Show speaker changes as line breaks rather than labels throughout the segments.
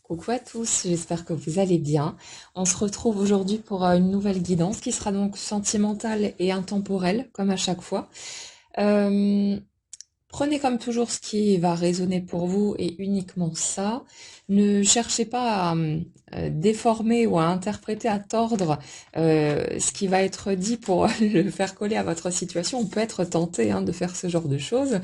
Coucou à tous, j'espère que vous allez bien. On se retrouve aujourd'hui pour une nouvelle guidance qui sera donc sentimentale et intemporelle, comme à chaque fois. Euh, Prenez comme toujours ce qui va résonner pour vous et uniquement ça. Ne cherchez pas à déformer ou à interpréter, à tordre ce qui va être dit pour le faire coller à votre situation. On peut être tenté de faire ce genre de choses.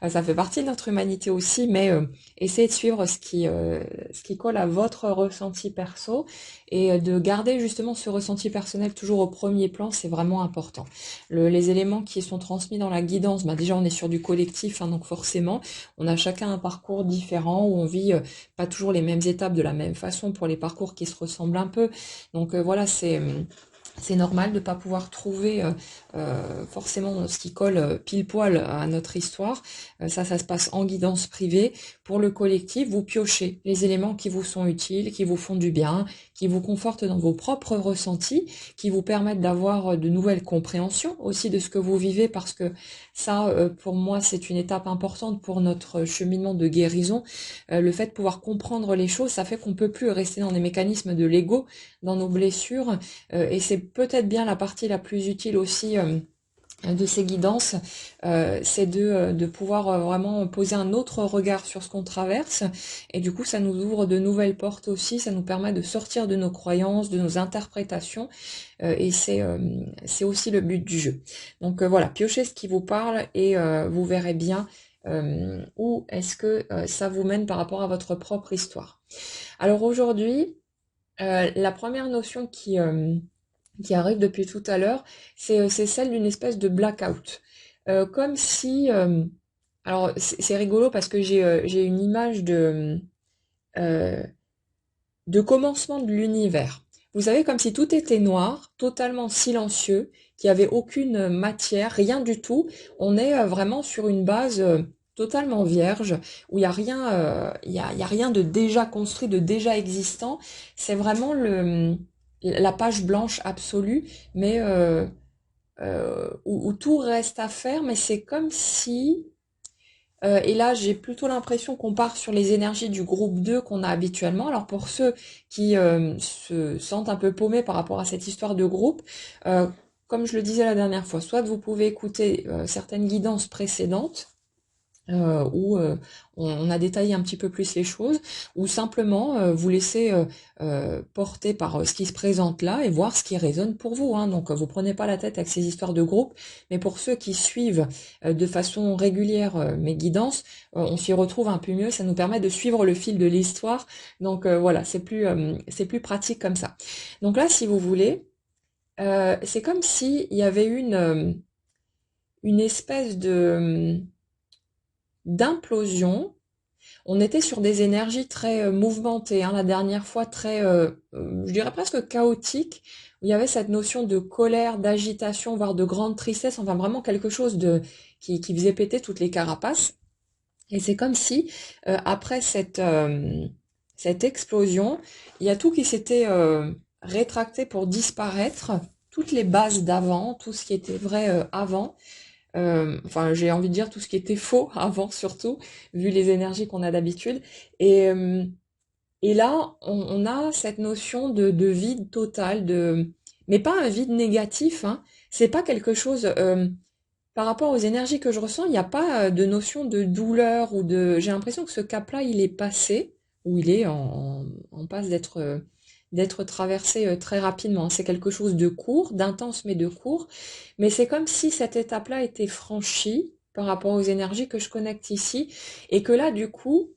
Ça fait partie de notre humanité aussi, mais essayez de suivre ce qui colle à votre ressenti perso et de garder justement ce ressenti personnel toujours au premier plan, c'est vraiment important. Les éléments qui sont transmis dans la guidance, déjà on est sur du collectif, donc forcément on a chacun un parcours différent où on vit pas toujours les mêmes étapes de la même façon pour les parcours qui se ressemblent un peu. Donc voilà, c'est normal de ne pas pouvoir trouver forcément ce qui colle pile poil à notre histoire. Ça se passe en guidance privée. Pour le collectif, vous piochez les éléments qui vous sont utiles, qui vous font du bien, qui vous confortent dans vos propres ressentis, qui vous permettent d'avoir de nouvelles compréhensions aussi de ce que vous vivez, parce que ça, pour moi, c'est une étape importante pour notre cheminement de guérison. Le fait de pouvoir comprendre les choses, ça fait qu'on peut plus rester dans des mécanismes de l'ego, dans nos blessures, et c'est peut-être bien la partie la plus utile aussi de ces guidances, c'est de pouvoir vraiment poser un autre regard sur ce qu'on traverse, et du coup ça nous ouvre de nouvelles portes aussi, ça nous permet de sortir de nos croyances, de nos interprétations, et c'est aussi le but du jeu. Donc voilà, piochez ce qui vous parle et vous verrez bien où est-ce que ça vous mène par rapport à votre propre histoire. Alors aujourd'hui, la première notion qui arrive depuis tout à l'heure, c'est celle d'une espèce de blackout. Comme si... alors, c'est rigolo parce que j'ai une image euh, de commencement de l'univers. Vous savez, comme si tout était noir, totalement silencieux, qu'il n'y avait aucune matière, rien du tout. On est vraiment sur une base totalement vierge, où il n'y a rien, il y a rien de déjà construit, de déjà existant. C'est vraiment la page blanche absolue, mais où tout reste à faire, mais c'est comme si et là, j'ai plutôt l'impression qu'on part sur les énergies du groupe 2 qu'on a habituellement. Alors pour ceux qui se sentent un peu paumés par rapport à cette histoire de groupe, euh, comme je le disais la dernière fois, soit vous pouvez écouter certaines guidances précédentes, où on a détaillé un petit peu plus les choses, ou simplement vous laisser porter par ce qui se présente là et voir ce qui résonne pour vous. Donc vous prenez pas la tête avec ces histoires de groupe, mais pour ceux qui suivent de façon régulière mes guidances, on s'y retrouve un peu mieux, ça nous permet de suivre le fil de l'histoire. Donc voilà, c'est plus pratique comme ça. Donc là, si vous voulez, c'est comme si il y avait une espèce de d'implosion. On était sur des énergies très mouvementées, la dernière fois très, je dirais presque chaotiques, où il y avait cette notion de colère, d'agitation, voire de grande tristesse, enfin vraiment quelque chose qui faisait péter toutes les carapaces. Et c'est comme si, après cette explosion, il y a tout qui s'était rétracté pour disparaître, toutes les bases d'avant, tout ce qui était vrai avant, enfin, j'ai envie de dire tout ce qui était faux avant surtout, vu les énergies qu'on a d'habitude. Et, euh, et là, on a cette notion de vide total, mais pas un vide négatif. C'est pas quelque chose. Par rapport aux énergies que je ressens, il n'y a pas de notion de douleur ou de. J'ai l'impression que ce cap-là, il est passé, ou il est en passe d'être traversé très rapidement. C'est quelque chose de court, d'intense mais de court. Mais c'est comme si cette étape-là était franchie par rapport aux énergies que je connecte ici, et que là, du coup,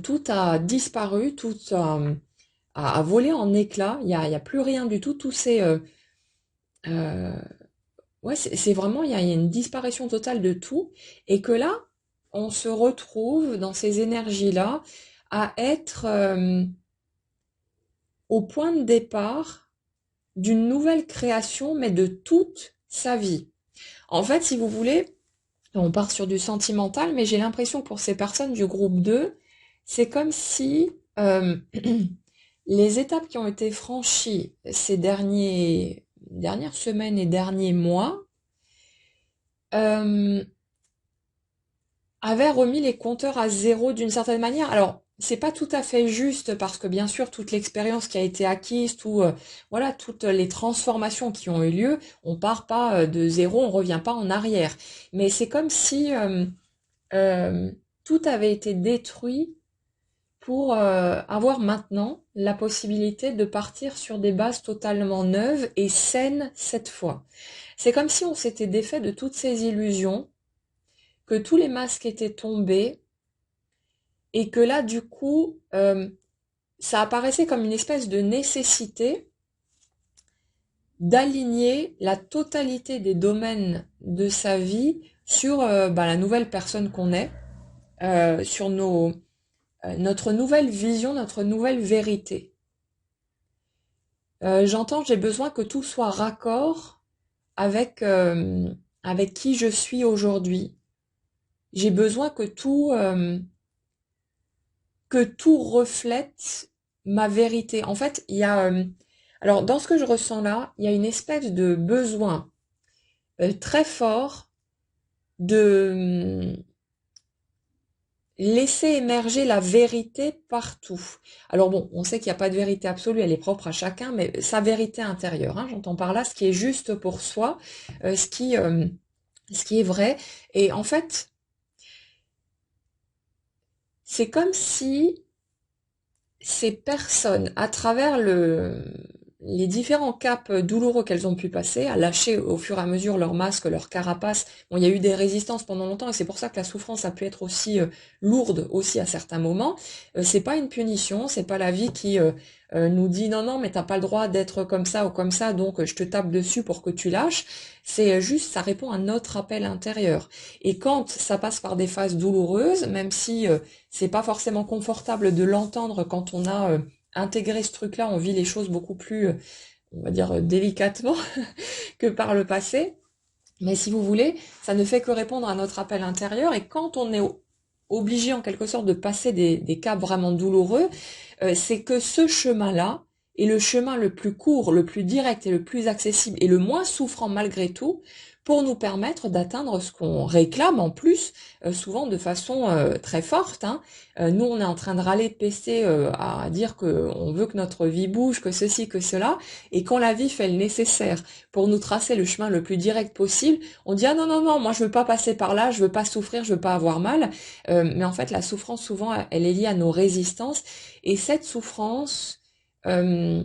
tout a disparu, tout a volé en éclats. Il y a plus rien du tout. Tout s'est euh, ouais, c'est vraiment, il y a une disparition totale de tout, et que là, on se retrouve dans ces énergies-là à être au point de départ d'une nouvelle création, mais de toute sa vie. En fait, si vous voulez, on part sur du sentimental, mais j'ai l'impression que pour ces personnes du groupe 2, c'est comme si les étapes qui ont été franchies ces dernières semaines et derniers mois, euh, avait remis les compteurs à zéro d'une certaine manière. Alors, c'est pas tout à fait juste parce que bien sûr toute l'expérience qui a été acquise, voilà, toutes les transformations qui ont eu lieu, on part pas de zéro, on revient pas en arrière. Mais c'est comme si euh, tout avait été détruit pour avoir maintenant la possibilité de partir sur des bases totalement neuves et saines cette fois. C'est comme si on s'était défait de toutes ces illusions, que tous les masques étaient tombés et que là du coup ça apparaissait comme une espèce de nécessité d'aligner la totalité des domaines de sa vie sur la nouvelle personne qu'on est, sur notre nouvelle vision, notre nouvelle vérité. J'entends, j'ai besoin que tout soit raccord avec qui je suis aujourd'hui. J'ai besoin que tout reflète ma vérité. En fait, il y a, alors dans ce que je ressens là, il y a une espèce de besoin très fort de laisser émerger la vérité partout. Alors bon, on sait qu'il n'y a pas de vérité absolue, elle est propre à chacun, mais sa vérité intérieure, hein, j'entends par là ce qui est juste pour soi, euh, ce qui, euh, ce qui est vrai. Et en fait, c'est comme si ces personnes, à travers les différents caps douloureux qu'elles ont pu passer, à lâcher au fur et à mesure leur masque, leur carapace. Bon, il y a eu des résistances pendant longtemps et c'est pour ça que la souffrance a pu être aussi lourde aussi à certains moments. C'est pas une punition, c'est pas la vie qui nous dit non non mais t'as pas le droit d'être comme ça ou comme ça donc je te tape dessus pour que tu lâches. C'est juste ça répond à notre appel intérieur. Et quand ça passe par des phases douloureuses, même si c'est pas forcément confortable de l'entendre quand on a intégré ce truc-là, on vit les choses beaucoup plus, on va dire, délicatement que par le passé. Mais si vous voulez, ça ne fait que répondre à notre appel intérieur. Et quand on est obligé en quelque sorte de passer des caps vraiment douloureux, c'est que ce chemin-là est le chemin le plus court, le plus direct et le plus accessible et le moins souffrant malgré tout pour nous permettre d'atteindre ce qu'on réclame en plus, souvent de façon très forte. Hein. Nous, on est en train de râler, de pester, à dire qu'on veut que notre vie bouge, que ceci, que cela, et quand la vie fait le nécessaire pour nous tracer le chemin le plus direct possible, on dit ah non non non, moi je veux pas passer par là, je veux pas souffrir, je veux pas avoir mal. Mais en fait, la souffrance souvent, elle est liée à nos résistances, et cette souffrance, euh,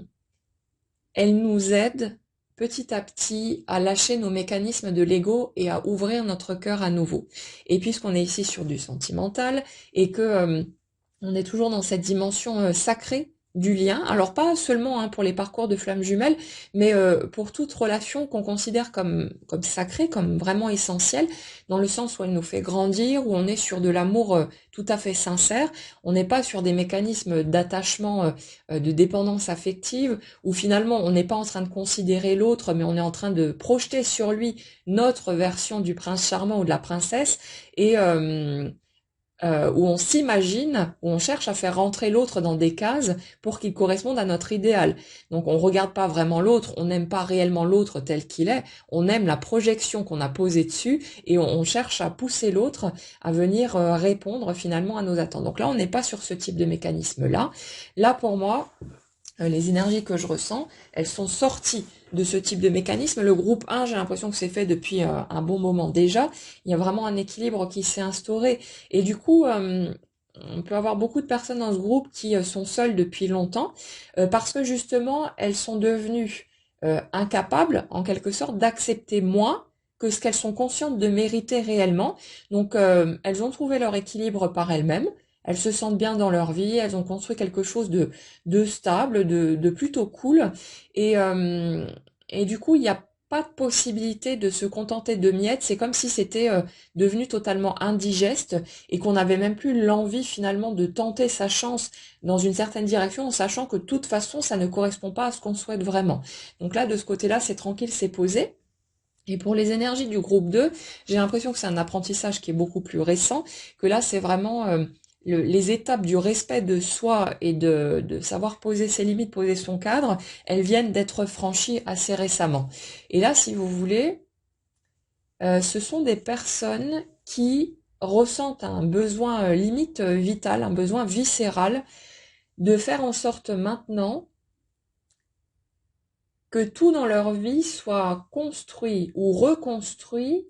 elle nous aide petit à petit à lâcher nos mécanismes de l'ego et à ouvrir notre cœur à nouveau. Et puisqu'on est ici sur du sentimental et que on est toujours dans cette dimension sacrée du lien, alors pas seulement hein, pour les parcours de flammes jumelles, mais pour toute relation qu'on considère comme sacrée, comme vraiment essentielle, dans le sens où elle nous fait grandir, où on est sur de l'amour tout à fait sincère, on n'est pas sur des mécanismes d'attachement, de dépendance affective, où finalement on n'est pas en train de considérer l'autre, mais on est en train de projeter sur lui notre version du prince charmant ou de la princesse, et où on s'imagine, où on cherche à faire rentrer l'autre dans des cases pour qu'il corresponde à notre idéal. Donc on regarde pas vraiment l'autre, on n'aime pas réellement l'autre tel qu'il est, on aime la projection qu'on a posée dessus et on cherche à pousser l'autre à venir répondre finalement à nos attentes. Donc là on n'est pas sur ce type de mécanisme-là. Là pour moi, les énergies que je ressens, elles sont sorties de ce type de mécanisme. Le groupe 1, j'ai l'impression que c'est fait depuis un bon moment déjà. Il y a vraiment un équilibre qui s'est instauré. Et du coup, on peut avoir beaucoup de personnes dans ce groupe qui sont seules depuis longtemps parce que justement, elles sont devenues incapables, en quelque sorte, d'accepter moins que ce qu'elles sont conscientes de mériter réellement. Donc, elles ont trouvé leur équilibre par elles-mêmes. Elles se sentent bien dans leur vie, elles ont construit quelque chose de stable, de plutôt cool. Et, euh, et du coup, il n'y a pas de possibilité de se contenter de miettes. C'est comme si c'était devenu totalement indigeste et qu'on n'avait même plus l'envie finalement de tenter sa chance dans une certaine direction en sachant que de toute façon, ça ne correspond pas à ce qu'on souhaite vraiment. Donc là, de ce côté-là, c'est tranquille, c'est posé. Et pour les énergies du groupe 2, j'ai l'impression que c'est un apprentissage qui est beaucoup plus récent, que là c'est vraiment les étapes du respect de soi et de savoir poser ses limites, poser son cadre, elles viennent d'être franchies assez récemment. Et là, si vous voulez, ce sont des personnes qui ressentent un besoin limite vital, un besoin viscéral, de faire en sorte maintenant que tout dans leur vie soit construit ou reconstruit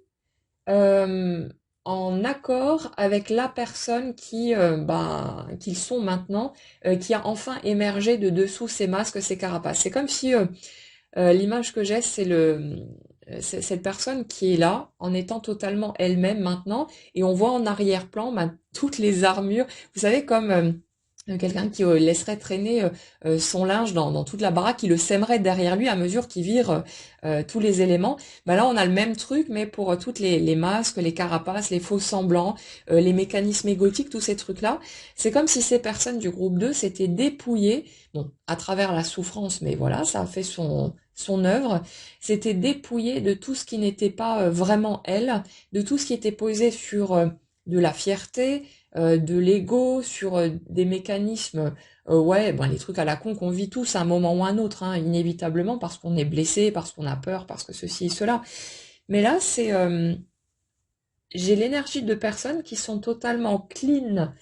euh, en accord avec la personne qu'ils sont maintenant, qui a enfin émergé de dessous ces masques, ces carapaces. C'est comme si l'image que j'ai, c'est cette personne qui est là, en étant totalement elle-même maintenant, et on voit en arrière-plan toutes les armures. Vous savez, comme quelqu'un qui laisserait traîner son linge dans toute la baraque, qui le sèmerait derrière lui à mesure qu'il vire tous les éléments. Bah là, on a le même truc, mais pour toutes les masques, les carapaces, les faux semblants, les mécanismes égotiques, tous ces trucs-là. C'est comme si ces personnes du groupe 2 s'étaient dépouillées, bon, à travers la souffrance, mais voilà, ça a fait son œuvre, s'était dépouillée de tout ce qui n'était pas vraiment elle, de tout ce qui était posé sur de la fierté, de l'ego, sur des mécanismes, ouais, ben les trucs à la con qu'on vit tous à un moment ou à un autre, hein, inévitablement, parce qu'on est blessé, parce qu'on a peur, parce que ceci et cela. Mais là, j'ai l'énergie de personnes qui sont totalement clean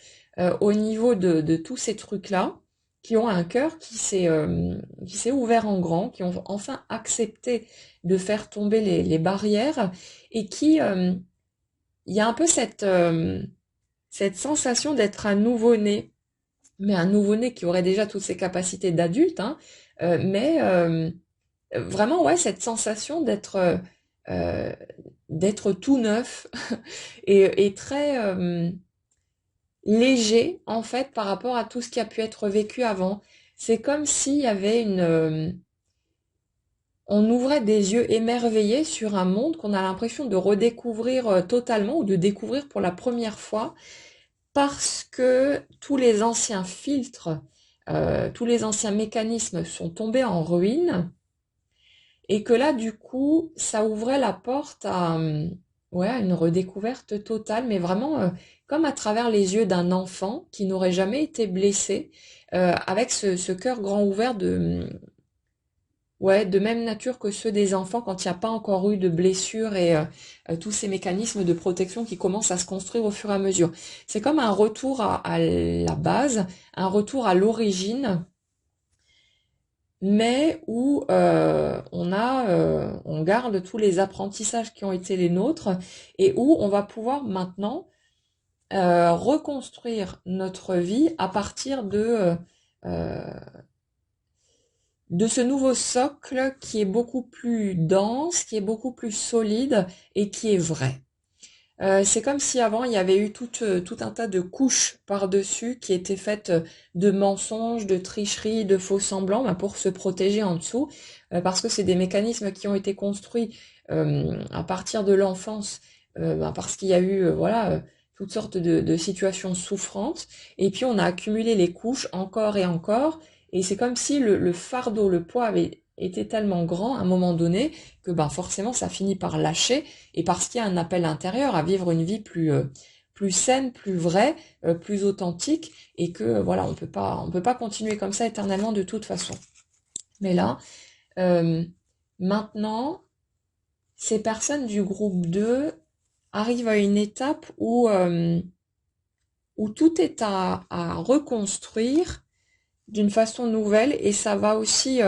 au niveau de tous ces trucs-là, qui ont un cœur qui s'est ouvert en grand, qui ont enfin accepté de faire tomber les barrières et qui, il y a un peu cette sensation d'être un nouveau-né, mais un nouveau-né qui aurait déjà toutes ses capacités d'adulte, hein, mais vraiment, ouais, cette sensation euh, d'être tout neuf et très léger, en fait, par rapport à tout ce qui a pu être vécu avant. C'est comme s'il y avait on ouvrait des yeux émerveillés sur un monde qu'on a l'impression de redécouvrir totalement ou de découvrir pour la première fois parce que tous les anciens filtres, tous les anciens mécanismes sont tombés en ruine et que là, du coup, ça ouvrait la porte ouais, à une redécouverte totale, mais vraiment comme à travers les yeux d'un enfant qui n'aurait jamais été blessé, avec ce cœur grand ouvert ouais, de même nature que ceux des enfants quand il n'y a pas encore eu de blessures et tous ces mécanismes de protection qui commencent à se construire au fur et à mesure. C'est comme un retour à la base, un retour à l'origine, mais où on garde tous les apprentissages qui ont été les nôtres et où on va pouvoir maintenant reconstruire notre vie à partir euh, de ce nouveau socle qui est beaucoup plus dense, qui est beaucoup plus solide et qui est vrai. C'est comme si avant il y avait eu tout un tas de couches par-dessus qui étaient faites de mensonges, de tricheries, de faux semblants pour se protéger en dessous, parce que c'est des mécanismes qui ont été construits à partir de l'enfance, parce qu'il y a eu voilà toutes sortes de situations souffrantes, et puis on a accumulé les couches encore et encore, et c'est comme si le fardeau, le poids avait été tellement grand à un moment donné que ben forcément ça finit par lâcher et parce qu'il y a un appel intérieur à vivre une vie plus saine, plus vraie, plus authentique, et que voilà, on peut pas continuer comme ça éternellement de toute façon. Mais là, euh, maintenant, ces personnes du groupe 2 arrivent à une étape où tout est à reconstruire d'une façon nouvelle et ça va aussi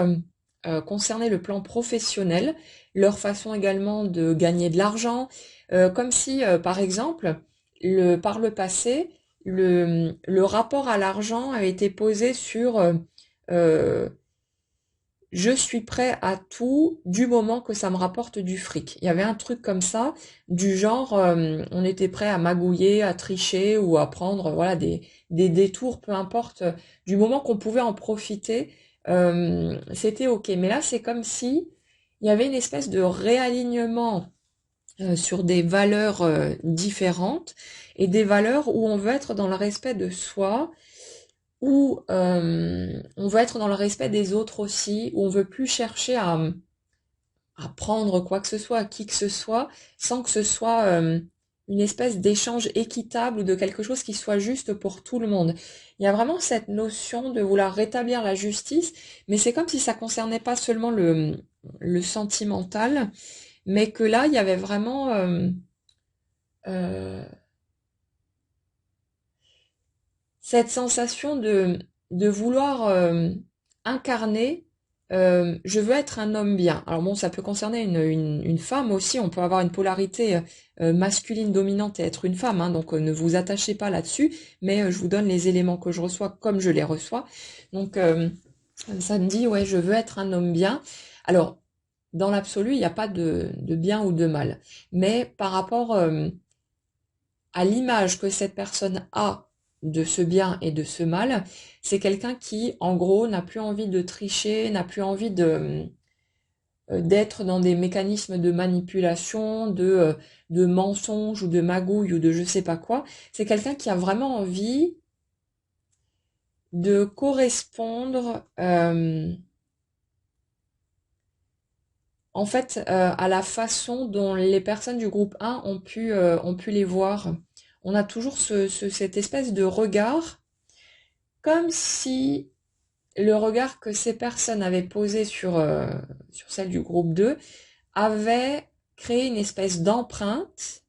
concerner le plan professionnel, leur façon également de gagner de l'argent, comme si par exemple par le passé le rapport à l'argent avait été posé sur euh, je suis prêt à tout du moment que ça me rapporte du fric. Il y avait un truc comme ça, du genre, on était prêt à magouiller, à tricher ou à prendre voilà des détours, peu importe, du moment qu'on pouvait en profiter, c'était ok. Mais là, c'est comme si il y avait une espèce de réalignement sur des valeurs différentes et des valeurs où on veut être dans le respect de soi où on veut être dans le respect des autres aussi, où on veut plus chercher à prendre quoi que ce soit, à qui que ce soit, sans que ce soit une espèce d'échange équitable ou de quelque chose qui soit juste pour tout le monde. Il y a vraiment cette notion de vouloir rétablir la justice, mais c'est comme si ça concernait pas seulement le sentimental, mais que là, il y avait vraiment euh, cette sensation de vouloir incarner, je veux être un homme bien. Alors bon, ça peut concerner une femme aussi, on peut avoir une polarité masculine dominante et être une femme, hein, donc ne vous attachez pas là-dessus, mais je vous donne les éléments que je reçois comme je les reçois. Donc ça me dit, ouais, je veux être un homme bien. Alors, dans l'absolu, il n'y a pas de bien ou de mal, mais par rapport à l'image que cette personne a de ce bien et de ce mal, c'est quelqu'un qui, en gros, n'a plus envie de tricher, n'a plus envie d'être dans des mécanismes de manipulation, de mensonges ou de magouilles ou de je sais pas quoi. C'est quelqu'un qui a vraiment envie de correspondre, en fait, à la façon dont les personnes du groupe 1 ont pu les voir. On a toujours cette espèce de regard, comme si le regard que ces personnes avaient posé sur celle du groupe 2 avait créé une espèce d'empreinte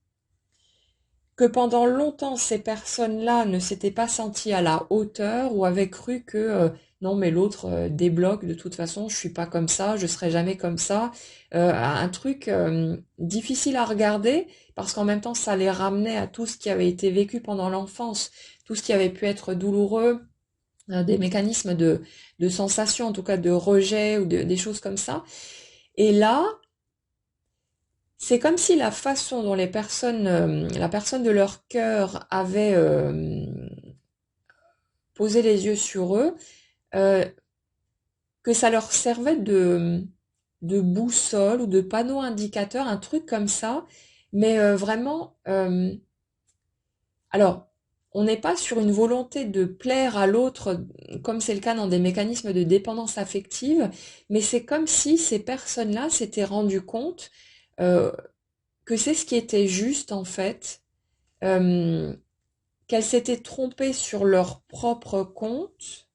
que pendant longtemps ces personnes-là ne s'étaient pas senties à la hauteur ou avaient cru que non mais l'autre débloque de toute façon, je suis pas comme ça, je serai jamais comme ça. Un truc difficile à regarder parce qu'en même temps ça les ramenait à tout ce qui avait été vécu pendant l'enfance, tout ce qui avait pu être douloureux, des mécanismes de sensation, en tout cas de rejet ou des choses comme ça. Et là, c'est comme si la façon dont les personnes, la personne de leur cœur avait posé les yeux sur eux, euh, que ça leur servait de boussole ou de panneau indicateur, un truc comme ça, mais vraiment, alors, on n'est pas sur une volonté de plaire à l'autre, comme c'est le cas dans des mécanismes de dépendance affective, mais c'est comme si ces personnes-là s'étaient rendues compte euh, que c'est ce qui était juste en fait, euh, qu'elles s'étaient trompées sur leur propre compte,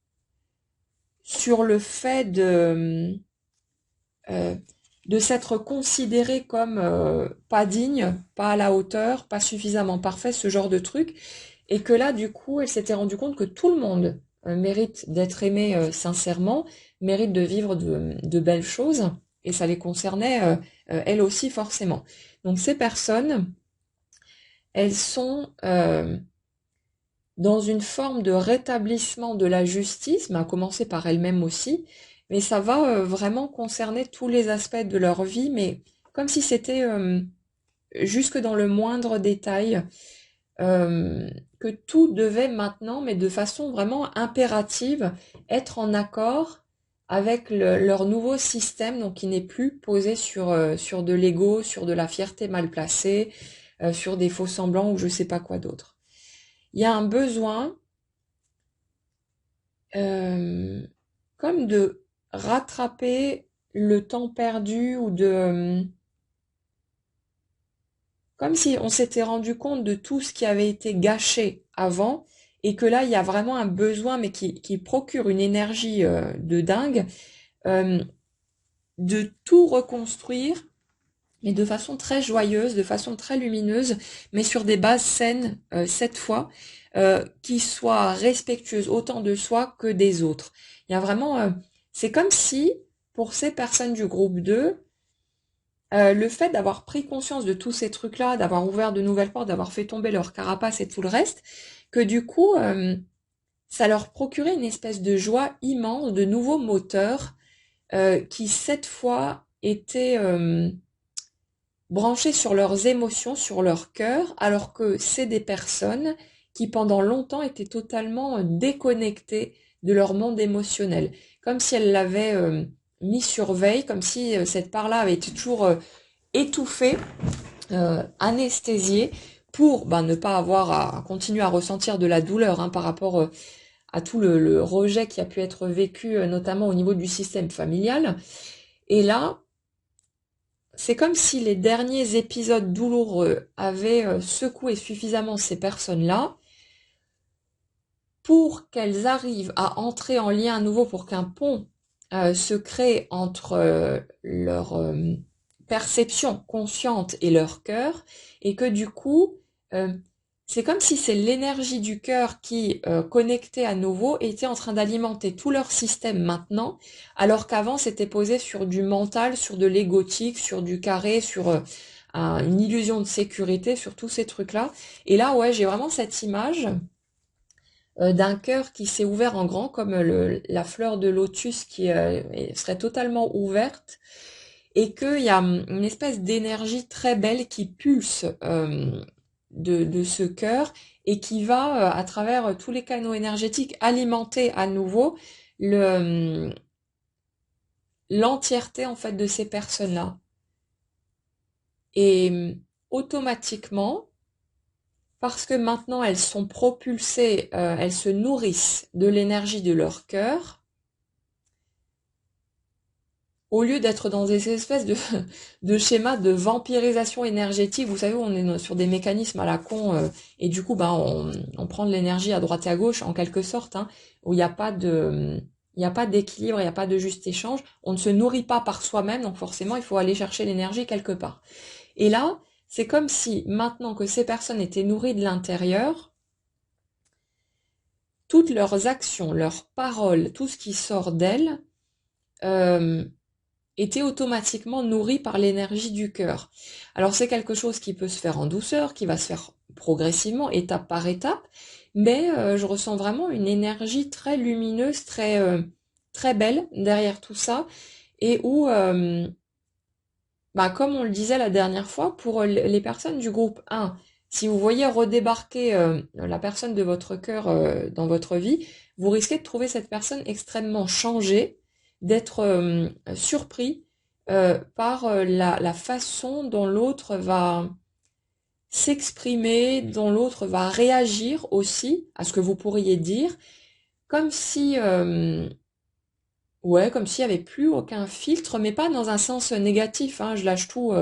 sur le fait euh, de s'être considérées comme pas dignes, pas à la hauteur, pas suffisamment parfait, ce genre de truc, et que là, du coup, elles s'étaient rendues compte que tout le monde mérite d'être aimé sincèrement, mérite de vivre de belles choses, et ça les concernait elles aussi forcément. Donc ces personnes, elles sont dans une forme de rétablissement de la justice, mais à commencer par elles-mêmes aussi, mais ça va vraiment concerner tous les aspects de leur vie, mais comme si c'était jusque dans le moindre détail, que tout devait maintenant, mais de façon vraiment impérative, être en accord avec leur nouveau système, donc qui n'est plus posé sur de l'ego, sur de la fierté mal placée, sur des faux semblants ou je sais pas quoi d'autre. Il y a un besoin euh, comme de rattraper le temps perdu ou comme si on s'était rendu compte de tout ce qui avait été gâché avant et que là il y a vraiment un besoin mais qui procure une énergie de dingue euh, de tout reconstruire mais de façon très joyeuse, de façon très lumineuse, mais sur des bases saines cette fois, qui soient respectueuses autant de soi que des autres. Il y a vraiment, c'est comme si pour ces personnes du groupe 2, le fait d'avoir pris conscience de tous ces trucs-là, d'avoir ouvert de nouvelles portes, d'avoir fait tomber leur carapace et tout le reste, que du coup, ça leur procurait une espèce de joie immense, de nouveaux moteurs, qui cette fois étaient branchés sur leurs émotions, sur leur cœur, alors que c'est des personnes qui pendant longtemps étaient totalement déconnectées de leur monde émotionnel, comme si elles l'avaient mis sur veille, comme si cette part-là avait été toujours étouffée, anesthésiée, pour ne pas avoir à continuer à ressentir de la douleur par rapport à tout le rejet qui a pu être vécu, notamment au niveau du système familial. Et là, c'est comme si les derniers épisodes douloureux avaient secoué suffisamment ces personnes-là pour qu'elles arrivent à entrer en lien à nouveau, pour qu'un pont se crée entre leur perception consciente et leur cœur, et que du coup, c'est comme si c'est l'énergie du cœur qui, connectée à nouveau, était en train d'alimenter tout leur système maintenant, alors qu'avant c'était posé sur du mental, sur de l'égotique, sur du carré, sur une illusion de sécurité, sur tous ces trucs-là. Et là, ouais, j'ai vraiment cette image d'un cœur qui s'est ouvert en grand, comme la fleur de lotus qui serait totalement ouverte, et qu'il y a une espèce d'énergie très belle qui pulse de ce cœur et qui va, à travers tous les canaux énergétiques, alimenter à nouveau le l'entièreté en fait de ces personnes-là. Et automatiquement, parce que maintenant elles sont propulsées, elles se nourrissent de l'énergie de leur cœur, au lieu d'être dans des espèces de schémas de vampirisation énergétique, vous savez, on est sur des mécanismes à la con, et du coup, ben, on prend de l'énergie à droite et à gauche, en quelque sorte, hein, où il n'y a pas d'équilibre, il n'y a pas de juste échange. On ne se nourrit pas par soi-même, donc forcément, il faut aller chercher l'énergie quelque part. Et là, c'est comme si, maintenant que ces personnes étaient nourries de l'intérieur, toutes leurs actions, leurs paroles, tout ce qui sort d'elles, euh, était automatiquement nourri par l'énergie du cœur. Alors c'est quelque chose qui peut se faire en douceur, qui va se faire progressivement, étape par étape, mais je ressens vraiment une énergie très lumineuse, très belle derrière tout ça, et où, bah, comme on le disait la dernière fois, pour les personnes du groupe 1, si vous voyez redébarquer la personne de votre cœur dans votre vie, vous risquez de trouver cette personne extrêmement changée, d'être surpris par la façon dont l'autre va s'exprimer, dont l'autre va réagir aussi à ce que vous pourriez dire, comme si ouais, comme s'il y avait plus aucun filtre, mais pas dans un sens négatif, hein. Je lâche tout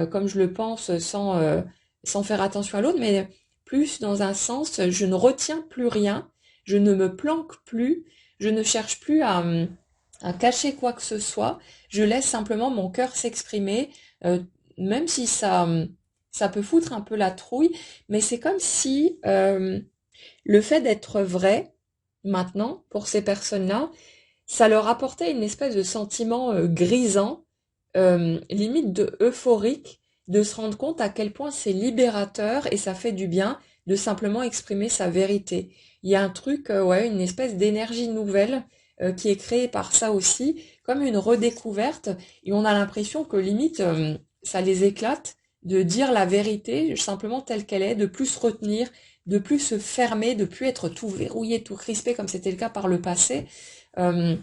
comme je le pense, sans faire attention à l'autre, mais plus dans un sens, je ne retiens plus rien, je ne me planque plus, je ne cherche plus à cacher quoi que ce soit, je laisse simplement mon cœur s'exprimer, euh, même si ça peut foutre un peu la trouille, mais c'est comme si le fait d'être vrai, maintenant, pour ces personnes-là, ça leur apportait une espèce de sentiment grisant, limite de euphorique, de se rendre compte à quel point c'est libérateur et ça fait du bien de simplement exprimer sa vérité. Il y a un truc, ouais, une espèce d'énergie nouvelle qui est créée par ça aussi, comme une redécouverte, et on a l'impression que limite ça les éclate de dire la vérité simplement telle qu'elle est, de plus se retenir, de plus se fermer, de plus être tout verrouillé, tout crispé comme c'était le cas par le passé. Euh,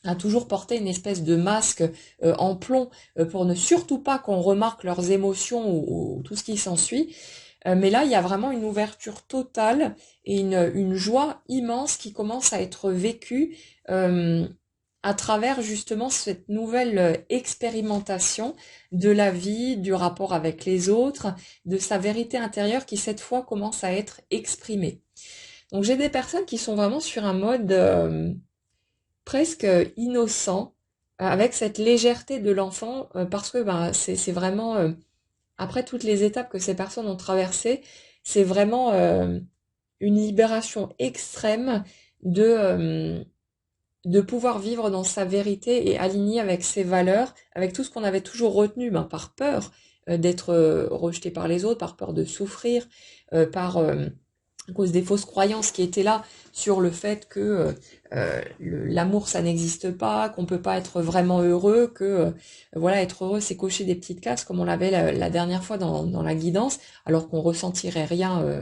à toujours porter une espèce de masque en plomb pour ne surtout pas qu'on remarque leurs émotions ou tout ce qui s'ensuit. Mais là, il y a vraiment une ouverture totale et une joie immense qui commence à être vécue à travers justement cette nouvelle expérimentation de la vie, du rapport avec les autres, de sa vérité intérieure qui cette fois commence à être exprimée. Donc j'ai des personnes qui sont vraiment sur un mode presque innocent, avec cette légèreté de l'enfant, parce que ben, c'est vraiment, après toutes les étapes que ces personnes ont traversées, c'est vraiment une libération extrême de pouvoir vivre dans sa vérité et aligné avec ses valeurs, avec tout ce qu'on avait toujours retenu, ben, par peur d'être rejeté par les autres, par peur de souffrir, par à cause des fausses croyances qui étaient là sur le fait que l'amour ça n'existe pas, qu'on peut pas être vraiment heureux, que voilà, être heureux c'est cocher des petites cases comme on l'avait la dernière fois dans la guidance, alors qu'on ressentirait rien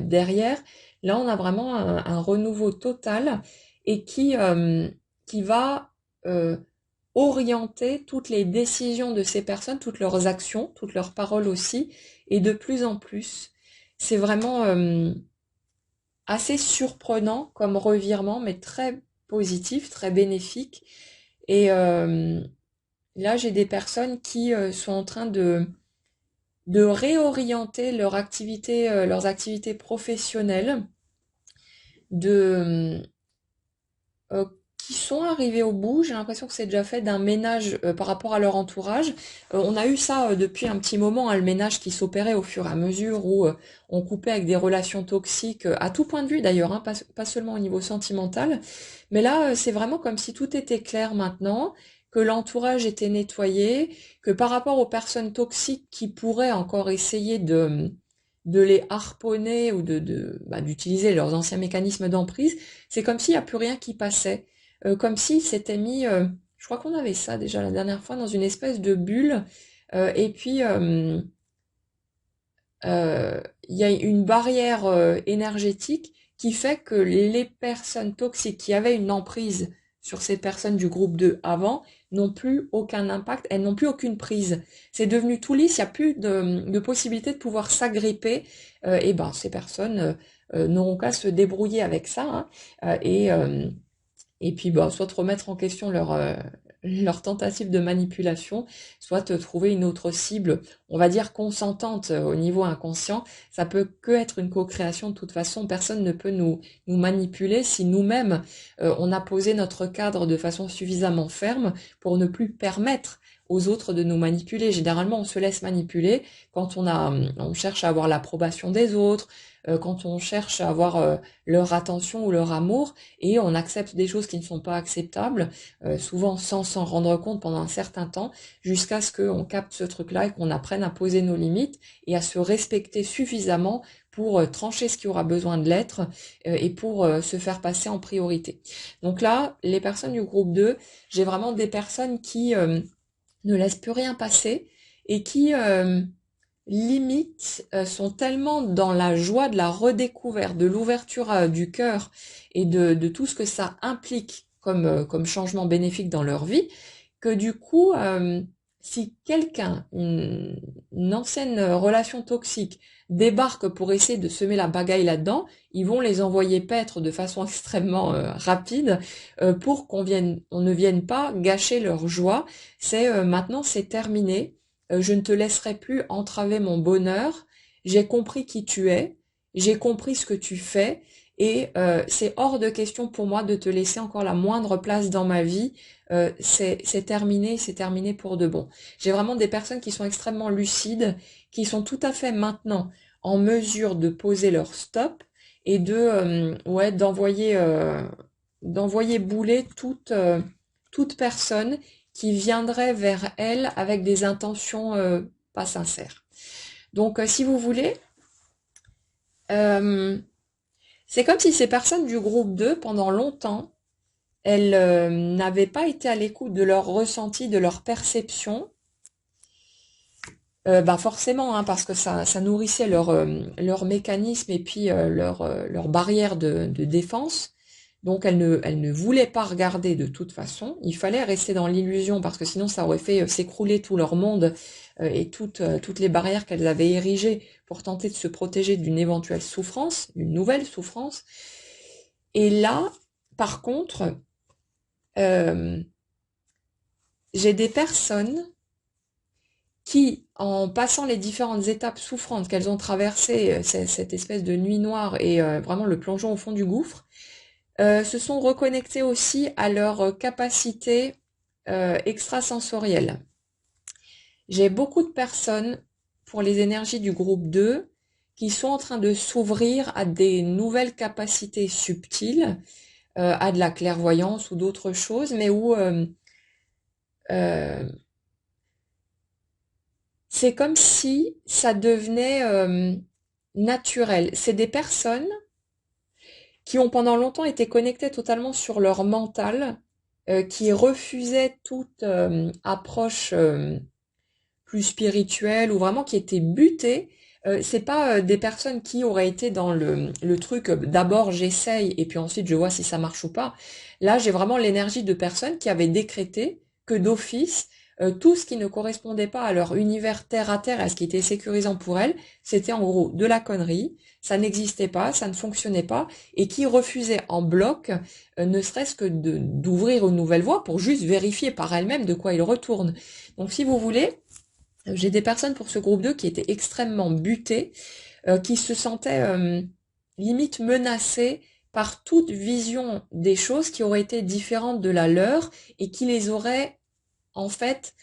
derrière. Là on a vraiment un renouveau total et qui va orienter toutes les décisions de ces personnes, toutes leurs actions, toutes leurs paroles aussi, et de plus en plus. C'est vraiment assez surprenant comme revirement, mais très positif, très bénéfique. Et là, j'ai des personnes qui sont en train de réorienter leurs activités professionnelles, de, qui sont arrivés au bout. J'ai l'impression que c'est déjà fait d'un ménage par rapport à leur entourage. On a eu ça depuis un petit moment, hein, le ménage qui s'opérait au fur et à mesure où on coupait avec des relations toxiques, à tout point de vue d'ailleurs, hein, pas seulement au niveau sentimental. Mais là, c'est vraiment comme si tout était clair maintenant, que l'entourage était nettoyé, que par rapport aux personnes toxiques qui pourraient encore essayer de les harponner ou d'utiliser leurs anciens mécanismes d'emprise, c'est comme s'il n'y a plus rien qui passait. Comme s'ils s'étaient mis, je crois qu'on avait ça déjà la dernière fois, dans une espèce de bulle, et puis il y a une barrière énergétique qui fait que les personnes toxiques qui avaient une emprise sur ces personnes du groupe 2 avant n'ont plus aucun impact, elles n'ont plus aucune prise. C'est devenu tout lisse, il n'y a plus de possibilité de pouvoir s'agripper, et ben ces personnes n'auront qu'à se débrouiller avec ça, hein, et puis bah, soit te remettre en question leur tentative de manipulation, soit te trouver une autre cible, on va dire consentante au niveau inconscient. Ça peut que être une co-création de toute façon. Personne ne peut nous manipuler si nous-mêmes on a posé notre cadre de façon suffisamment ferme pour ne plus permettre aux autres de nous manipuler. Généralement, on se laisse manipuler quand on cherche à avoir l'approbation des autres, quand on cherche à avoir leur attention ou leur amour, et on accepte des choses qui ne sont pas acceptables, souvent sans s'en rendre compte pendant un certain temps, jusqu'à ce qu'on capte ce truc-là et qu'on apprenne à poser nos limites et à se respecter suffisamment pour trancher ce qui aura besoin de l'être, et pour se faire passer en priorité. Donc là, les personnes du groupe 2, j'ai vraiment des personnes qui ne laissent plus rien passer et qui limite sont tellement dans la joie de la redécouverte, de l'ouverture du cœur et de tout ce que ça implique comme changement bénéfique dans leur vie, que du coup, si quelqu'un, une ancienne relation toxique, débarque pour essayer de semer la bagaille là-dedans, ils vont les envoyer paître de façon extrêmement rapide, pour on ne vienne pas gâcher leur joie. C'est maintenant c'est terminé. Je ne te laisserai plus entraver mon bonheur. J'ai compris qui tu es, j'ai compris ce que tu fais, et c'est hors de question pour moi de te laisser encore la moindre place dans ma vie. C'est terminé, c'est terminé pour de bon. J'ai vraiment des personnes qui sont extrêmement lucides, qui sont tout à fait maintenant en mesure de poser leur stop et d'envoyer bouler toute personne qui viendrait vers elle avec des intentions pas sincères. Donc, si vous voulez, c'est comme si ces personnes du groupe 2, pendant longtemps, elles n'avaient pas été à l'écoute de leur ressenti, de leur perception. Bah forcément, hein, parce que ça nourrissait leur mécanisme et puis leur barrière de défense. Donc elle ne voulait pas regarder de toute façon. Il fallait rester dans l'illusion parce que sinon ça aurait fait s'écrouler tout leur monde, et toutes les barrières qu'elles avaient érigées pour tenter de se protéger d'une éventuelle souffrance, d'une nouvelle souffrance. Et là, par contre, j'ai des personnes qui, en passant les différentes étapes souffrantes qu'elles ont traversées, cette espèce de nuit noire et vraiment le plongeon au fond du gouffre, se sont reconnectées aussi à leur capacité extrasensorielle. J'ai beaucoup de personnes, pour les énergies du groupe 2, qui sont en train de s'ouvrir à des nouvelles capacités subtiles, à de la clairvoyance ou d'autres choses, mais où c'est comme si ça devenait naturel. C'est des personnes qui ont pendant longtemps été connectées totalement sur leur mental, qui refusaient toute approche plus spirituelle, ou vraiment qui étaient butées. C'est pas des personnes qui auraient été dans le truc d'abord j'essaye et puis ensuite je vois si ça marche ou pas. Là, j'ai vraiment l'énergie de personnes qui avaient décrété que d'office, tout ce qui ne correspondait pas à leur univers terre à terre, à ce qui était sécurisant pour elles, c'était en gros de la connerie, ça n'existait pas, ça ne fonctionnait pas, et qui refusaient en bloc, ne serait-ce que d'ouvrir une nouvelle voie pour juste vérifier par elles-mêmes de quoi ils retournent. Donc si vous voulez, j'ai des personnes pour ce groupe 2 qui étaient extrêmement butées, qui se sentaient limite menacées par toute vision des choses qui aurait été différente de la leur et qui les aurait en fait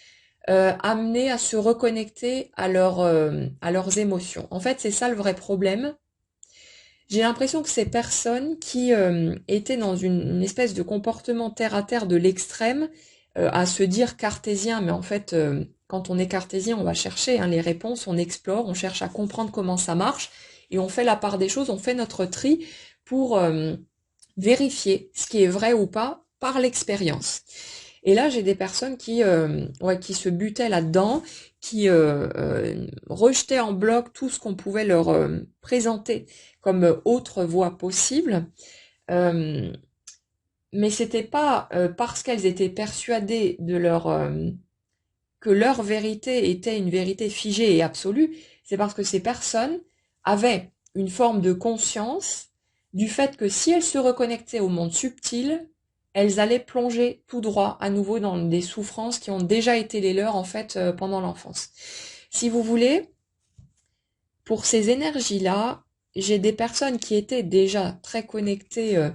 amenés à se reconnecter à leurs émotions. En fait, c'est ça le vrai problème. J'ai l'impression que ces personnes qui étaient dans une espèce de comportement terre à terre de l'extrême, à se dire cartésien, mais en fait, quand on est cartésien, on va chercher les réponses, on explore, on cherche à comprendre comment ça marche, et on fait la part des choses, on fait notre tri pour vérifier ce qui est vrai ou pas par l'expérience. Et là, j'ai des personnes qui se butaient là-dedans, qui rejetaient en bloc tout ce qu'on pouvait leur présenter comme autre voie possible. Euh, mais c'était pas parce qu'elles étaient persuadées que leur vérité était une vérité figée et absolue, c'est parce que ces personnes avaient une forme de conscience du fait que si elles se reconnectaient au monde subtil, elles allaient plonger tout droit à nouveau dans des souffrances qui ont déjà été les leurs en fait pendant l'enfance. Si vous voulez, pour ces énergies-là, j'ai des personnes qui étaient déjà très connectées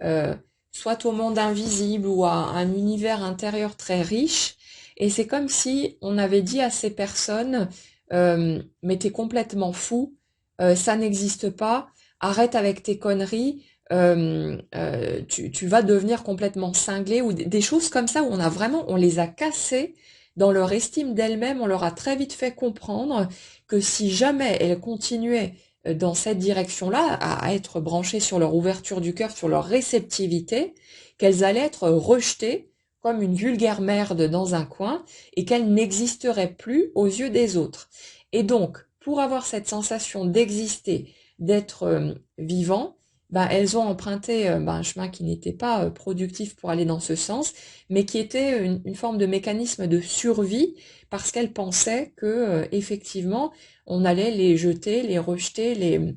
euh, soit au monde invisible ou à un univers intérieur très riche. Et c'est comme si on avait dit à ces personnes, mais t'es complètement fou, ça n'existe pas, arrête avec tes conneries, tu vas devenir complètement cinglé, ou des choses comme ça où on les a cassées dans leur estime d'elles-mêmes, on leur a très vite fait comprendre que si jamais elles continuaient dans cette direction-là, à être branchées sur leur ouverture du cœur, sur leur réceptivité, qu'elles allaient être rejetées comme une vulgaire merde dans un coin et qu'elles n'existeraient plus aux yeux des autres. Et donc, pour avoir cette sensation d'exister, d'être vivant, elles ont emprunté un chemin qui n'était pas productif pour aller dans ce sens, mais qui était une forme de mécanisme de survie parce qu'elles pensaient que effectivement on allait les jeter, les rejeter, les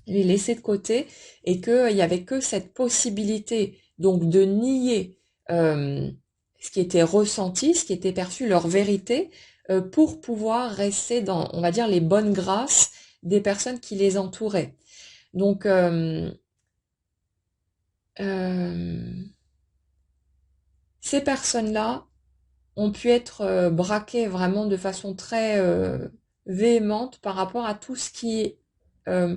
laisser de côté et qu'il y avait que cette possibilité donc de nier ce qui était ressenti, ce qui était perçu, leur vérité, pour pouvoir rester dans, on va dire, les bonnes grâces des personnes qui les entouraient. Donc, ces personnes-là ont pu être braquées vraiment de façon très véhémente par rapport à tout ce qui euh,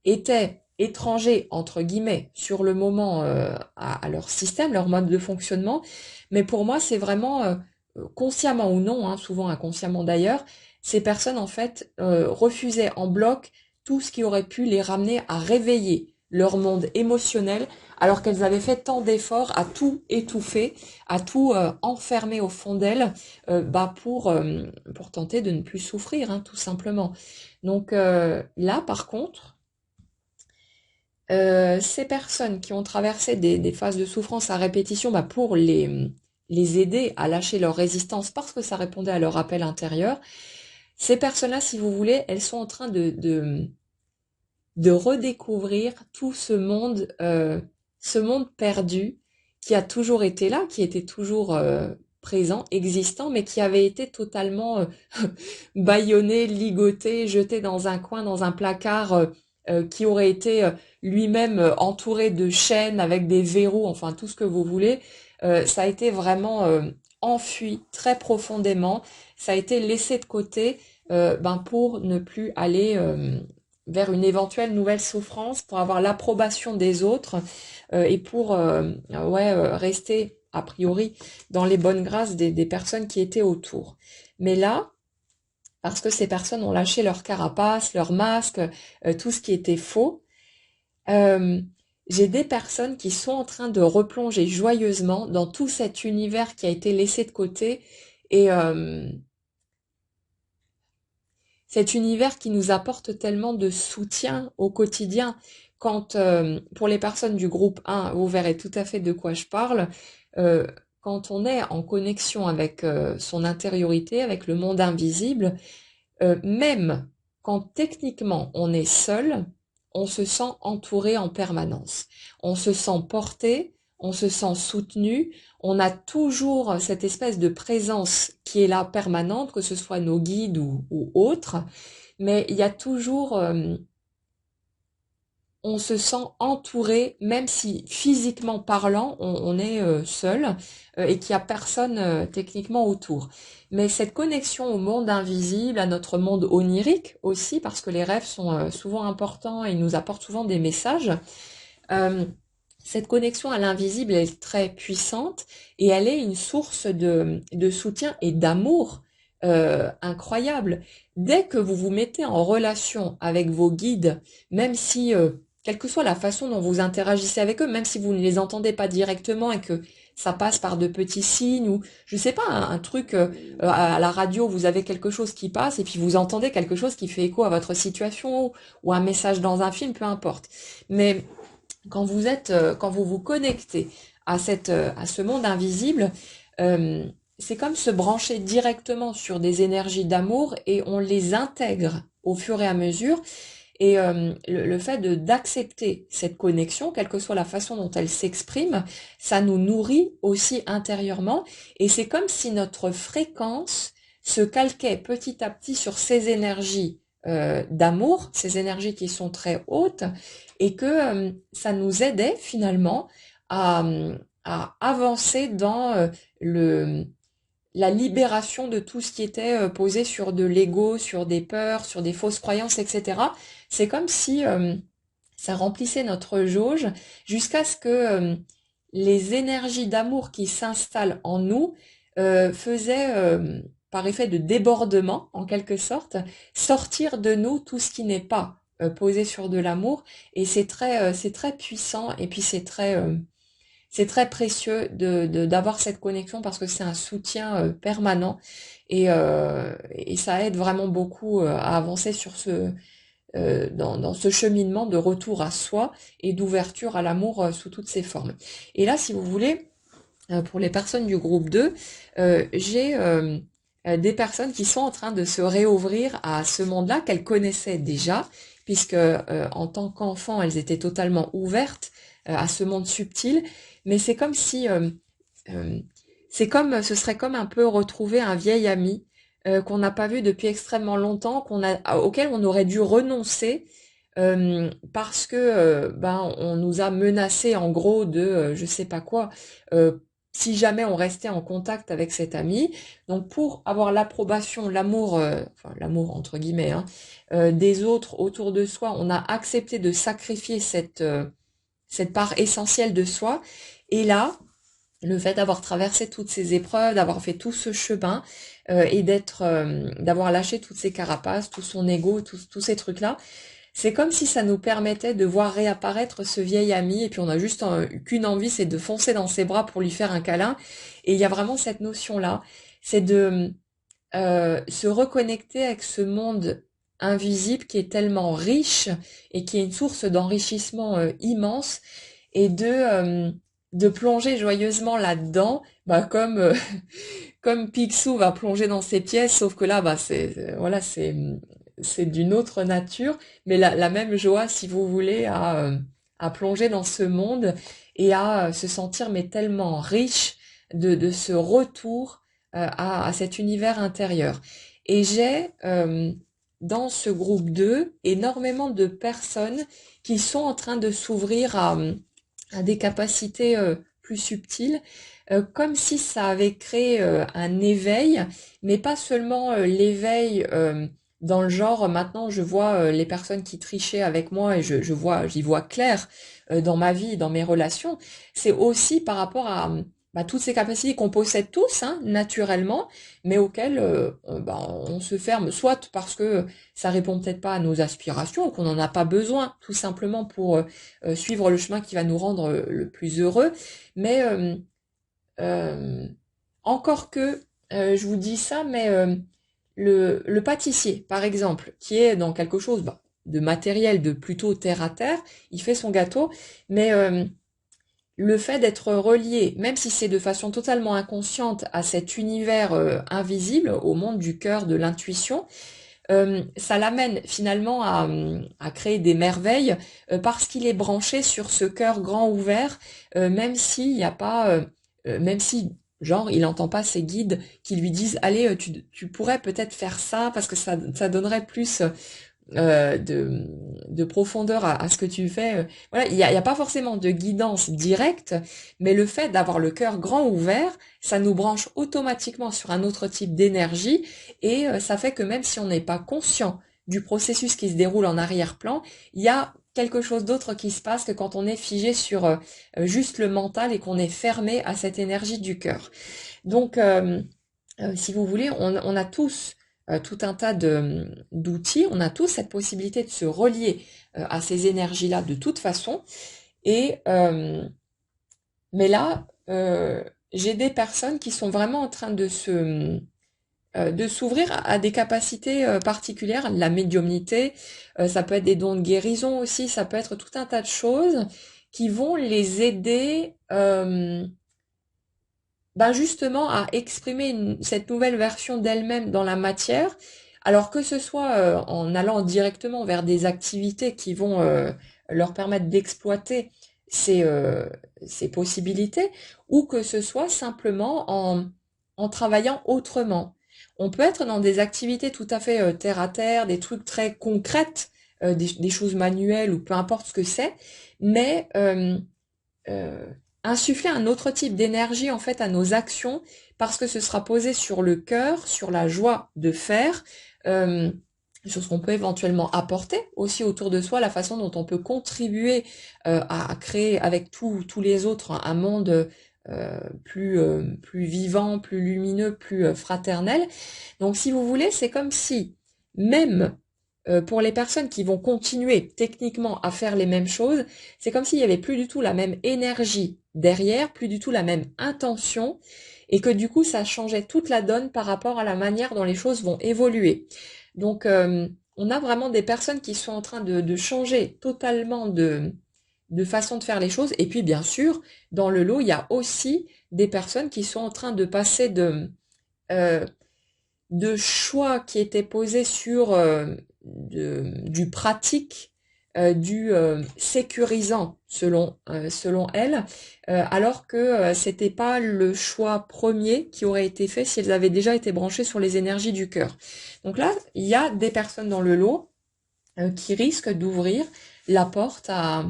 était étranger, entre guillemets, sur le moment à leur système, leur mode de fonctionnement. Mais pour moi, c'est vraiment, consciemment ou non, souvent inconsciemment d'ailleurs, ces personnes, en fait, refusaient en bloc tout ce qui aurait pu les ramener à réveiller leur monde émotionnel, alors qu'elles avaient fait tant d'efforts à tout étouffer, à tout enfermer au fond d'elles, pour tenter de ne plus souffrir, tout simplement. Donc là, par contre, ces personnes qui ont traversé des phases de souffrance à répétition, pour les aider à lâcher leur résistance parce que ça répondait à leur appel intérieur, ces personnes-là, si vous voulez, elles sont en train de redécouvrir tout ce monde perdu qui a toujours été là, qui était toujours présent, existant, mais qui avait été totalement bâillonné, ligoté, jeté dans un coin, dans un placard, qui aurait été lui-même entouré de chaînes avec des verrous, enfin tout ce que vous voulez. Ça a été vraiment enfui très profondément. Ça a été laissé de côté pour ne plus aller vers une éventuelle nouvelle souffrance, pour avoir l'approbation des autres et pour rester a priori dans les bonnes grâces des personnes qui étaient autour. Mais là, parce que ces personnes ont lâché leur carapace, leur masque, tout ce qui était faux, euh, j'ai des personnes qui sont en train de replonger joyeusement dans tout cet univers qui a été laissé de côté et cet univers qui nous apporte tellement de soutien au quotidien. Quand, pour les personnes du groupe 1, vous verrez tout à fait de quoi je parle, euh, quand on est en connexion avec son intériorité, avec le monde invisible, même quand techniquement on est seul, on se sent entouré en permanence. On se sent porté, on se sent soutenu, on a toujours cette espèce de présence qui est là permanente, que ce soit nos guides ou autres, mais il y a toujours on se sent entouré, même si physiquement parlant, on est seul et qu'il n'y a personne techniquement autour. Mais cette connexion au monde invisible, à notre monde onirique aussi, parce que les rêves sont souvent importants et nous apportent souvent des messages, euh, cette connexion à l'invisible est très puissante et elle est une source de soutien et d'amour incroyable. Dès que vous vous mettez en relation avec vos guides, même si, quelle que soit la façon dont vous interagissez avec eux, même si vous ne les entendez pas directement et que ça passe par de petits signes ou, je sais pas, un truc à la radio, vous avez quelque chose qui passe et puis vous entendez quelque chose qui fait écho à votre situation ou un message dans un film, peu importe. Mais quand vous vous connectez à ce monde invisible, euh, c'est comme se brancher directement sur des énergies d'amour et on les intègre au fur et à mesure. Et le fait d'accepter cette connexion, quelle que soit la façon dont elle s'exprime, ça nous nourrit aussi intérieurement. Et c'est comme si notre fréquence se calquait petit à petit sur ces énergies d'amour, ces énergies qui sont très hautes, et que ça nous aidait finalement à, à avancer dans le la libération de tout ce qui était posé sur de l'ego, sur des peurs, sur des fausses croyances, etc. C'est comme si ça remplissait notre jauge jusqu'à ce que les énergies d'amour qui s'installent en nous faisaient, par effet de débordement, en quelque sorte, sortir de nous tout ce qui n'est pas posé sur de l'amour. Et c'est très puissant et puis c'est très précieux d'avoir cette connexion parce que c'est un soutien permanent et ça aide vraiment beaucoup à avancer sur dans ce cheminement de retour à soi et d'ouverture à l'amour sous toutes ses formes. Et là, si vous voulez, pour les personnes du groupe 2, j'ai des personnes qui sont en train de se réouvrir à ce monde-là qu'elles connaissaient déjà, puisque en tant qu'enfants, elles étaient totalement ouvertes à ce monde subtil, mais c'est comme si ce serait comme un peu retrouver un vieil ami qu'on n'a pas vu depuis extrêmement longtemps, auquel on aurait dû renoncer parce que ben on nous a menacé en gros de je sais pas quoi si jamais on restait en contact avec cet ami. Donc pour avoir l'approbation, l'amour, enfin l'amour entre guillemets, hein, des autres autour de soi, on a accepté de sacrifier cette part essentielle de soi. Et là, le fait d'avoir traversé toutes ces épreuves, d'avoir fait tout ce chemin et d'avoir lâché toutes ces carapaces, tout son ego, tous ces trucs-là, c'est comme si ça nous permettait de voir réapparaître ce vieil ami et puis on a juste qu'une envie, c'est de foncer dans ses bras pour lui faire un câlin. Et il y a vraiment cette notion-là, c'est de se reconnecter avec ce monde invisible qui est tellement riche et qui est une source d'enrichissement immense et de plonger joyeusement là-dedans, bah comme comme Picsou va plonger dans ses pièces, sauf que là, bah voilà, c'est d'une autre nature, mais la même joie, si vous voulez, à plonger dans ce monde et à se sentir mais tellement riche de ce retour à cet univers intérieur. Et j'ai dans ce groupe 2 énormément de personnes qui sont en train de s'ouvrir à des capacités plus subtiles, comme si ça avait créé un éveil, mais pas seulement l'éveil dans le genre maintenant je vois les personnes qui trichaient avec moi et j'y vois clair dans ma vie, dans mes relations. C'est aussi par rapport à bah, toutes ces capacités qu'on possède tous hein, naturellement, mais auxquelles bah, on se ferme, soit parce que ça répond peut-être pas à nos aspirations, ou qu'on n'en a pas besoin, tout simplement pour suivre le chemin qui va nous rendre le plus heureux. Mais euh, encore que, je vous dis ça, mais le pâtissier, par exemple, qui est dans quelque chose bah, de matériel, de plutôt terre à terre, il fait son gâteau, mais le fait d'être relié, même si c'est de façon totalement inconsciente, à cet univers invisible, au monde du cœur, de l'intuition, ça l'amène finalement à créer des merveilles parce qu'il est branché sur ce cœur grand ouvert, même s'il n'y a pas, même si genre il n'entend pas ses guides qui lui disent allez tu pourrais peut-être faire ça parce que ça donnerait plus de profondeur à ce que tu fais. Voilà, il y a pas forcément de guidance directe, mais le fait d'avoir le cœur grand ouvert, ça nous branche automatiquement sur un autre type d'énergie et ça fait que même si on n'est pas conscient du processus qui se déroule en arrière-plan, il y a quelque chose d'autre qui se passe que quand on est figé sur juste le mental et qu'on est fermé à cette énergie du cœur. Donc, si vous voulez, on a tous tout un tas d'outils, on a tous cette possibilité de se relier à ces énergies-là de toute façon. Et mais là, j'ai des personnes qui sont vraiment en train de s'ouvrir à des capacités particulières, la médiumnité, ça peut être des dons de guérison aussi, ça peut être tout un tas de choses qui vont les aider ben justement à exprimer cette nouvelle version d'elle-même dans la matière, alors que ce soit en allant directement vers des activités qui vont leur permettre d'exploiter ces possibilités, ou que ce soit simplement en travaillant autrement. On peut être dans des activités tout à fait terre à terre, des trucs très concrètes, des choses manuelles ou peu importe ce que c'est, mais euh, insuffler un autre type d'énergie en fait à nos actions parce que ce sera posé sur le cœur, sur la joie de faire, euh, sur ce qu'on peut éventuellement apporter aussi autour de soi, la façon dont on peut contribuer à créer avec tous les autres un monde plus vivant, plus lumineux, plus fraternel. Donc si vous voulez, c'est comme si même pour les personnes qui vont continuer techniquement à faire les mêmes choses, c'est comme s'il y avait plus du tout la même énergie derrière, plus du tout la même intention, et que du coup ça changeait toute la donne par rapport à la manière dont les choses vont évoluer. Donc on a vraiment des personnes qui sont en train de changer totalement de façon de faire les choses, et puis bien sûr, dans le lot, il y a aussi des personnes qui sont en train de passer euh, de choix qui étaient posés sur du pratique, du sécurisant selon elle, alors que c'était pas le choix premier qui aurait été fait si elles avaient déjà été branchées sur les énergies du cœur. Donc là, il y a des personnes dans le lot qui risquent d'ouvrir la porte à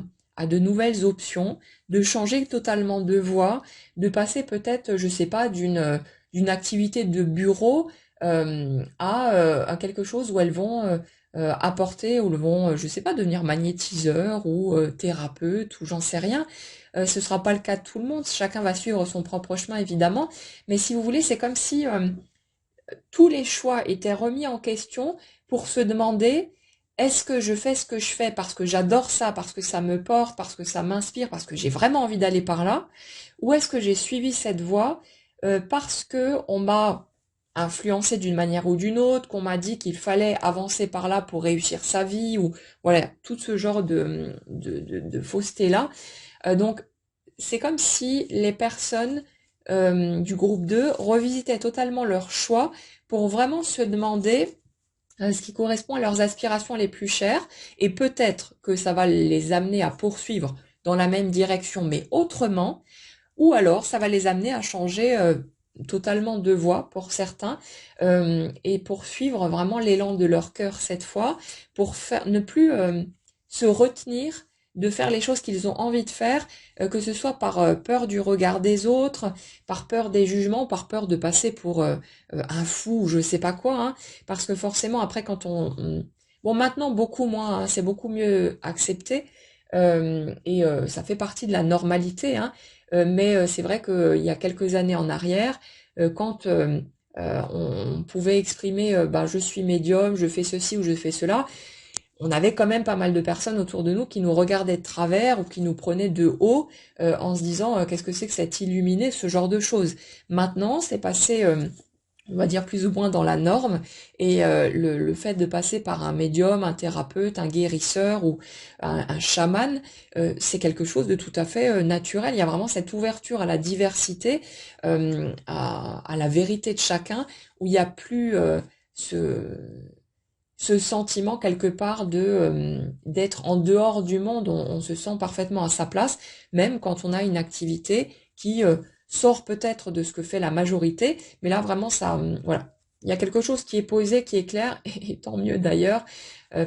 de nouvelles options, de changer totalement de voie, de passer peut-être, je sais pas, d'une activité de bureau à quelque chose où elles vont apporter, où elles vont, je sais pas, devenir magnétiseur ou thérapeute ou j'en sais rien. Ce sera pas le cas de tout le monde, chacun va suivre son propre chemin évidemment, mais si vous voulez, c'est comme si tous les choix étaient remis en question pour se demander est-ce que je fais ce que je fais parce que j'adore ça, parce que ça me porte, parce que ça m'inspire, parce que j'ai vraiment envie d'aller par là, ou est-ce que j'ai suivi cette voie parce que on m'a influencé d'une manière ou d'une autre, qu'on m'a dit qu'il fallait avancer par là pour réussir sa vie, ou voilà, tout ce genre de fausseté-là. Donc, c'est comme si les personnes du groupe 2 revisitaient totalement leur choix pour vraiment se demander ce qui correspond à leurs aspirations les plus chères, et peut-être que ça va les amener à poursuivre dans la même direction, mais autrement, ou alors ça va les amener à changer totalement de voie pour certains, et poursuivre vraiment l'élan de leur cœur cette fois, pour faire ne plus se retenir de faire les choses qu'ils ont envie de faire, que ce soit par peur du regard des autres, par peur des jugements, par peur de passer pour un fou ou je sais pas quoi, hein, parce que forcément après quand bon maintenant beaucoup moins, hein, c'est beaucoup mieux accepté, et ça fait partie de la normalité, hein, mais c'est vrai qu'il y a quelques années en arrière, quand on pouvait exprimer bah, je suis médium, je fais ceci ou je fais cela, on avait quand même pas mal de personnes autour de nous qui nous regardaient de travers ou qui nous prenaient de haut en se disant qu'est-ce que c'est que cet illuminé, ce genre de choses. Maintenant, c'est passé, on va dire plus ou moins dans la norme, et le fait de passer par un médium, un thérapeute, un guérisseur ou un chaman, c'est quelque chose de tout à fait naturel. Il y a vraiment cette ouverture à la diversité, à la vérité de chacun, où il n'y a plus ce ce sentiment quelque part de d'être en dehors du monde, on se sent parfaitement à sa place, même quand on a une activité qui sort peut-être de ce que fait la majorité, mais là vraiment ça, voilà, il y a quelque chose qui est posé, qui est clair, et tant mieux d'ailleurs,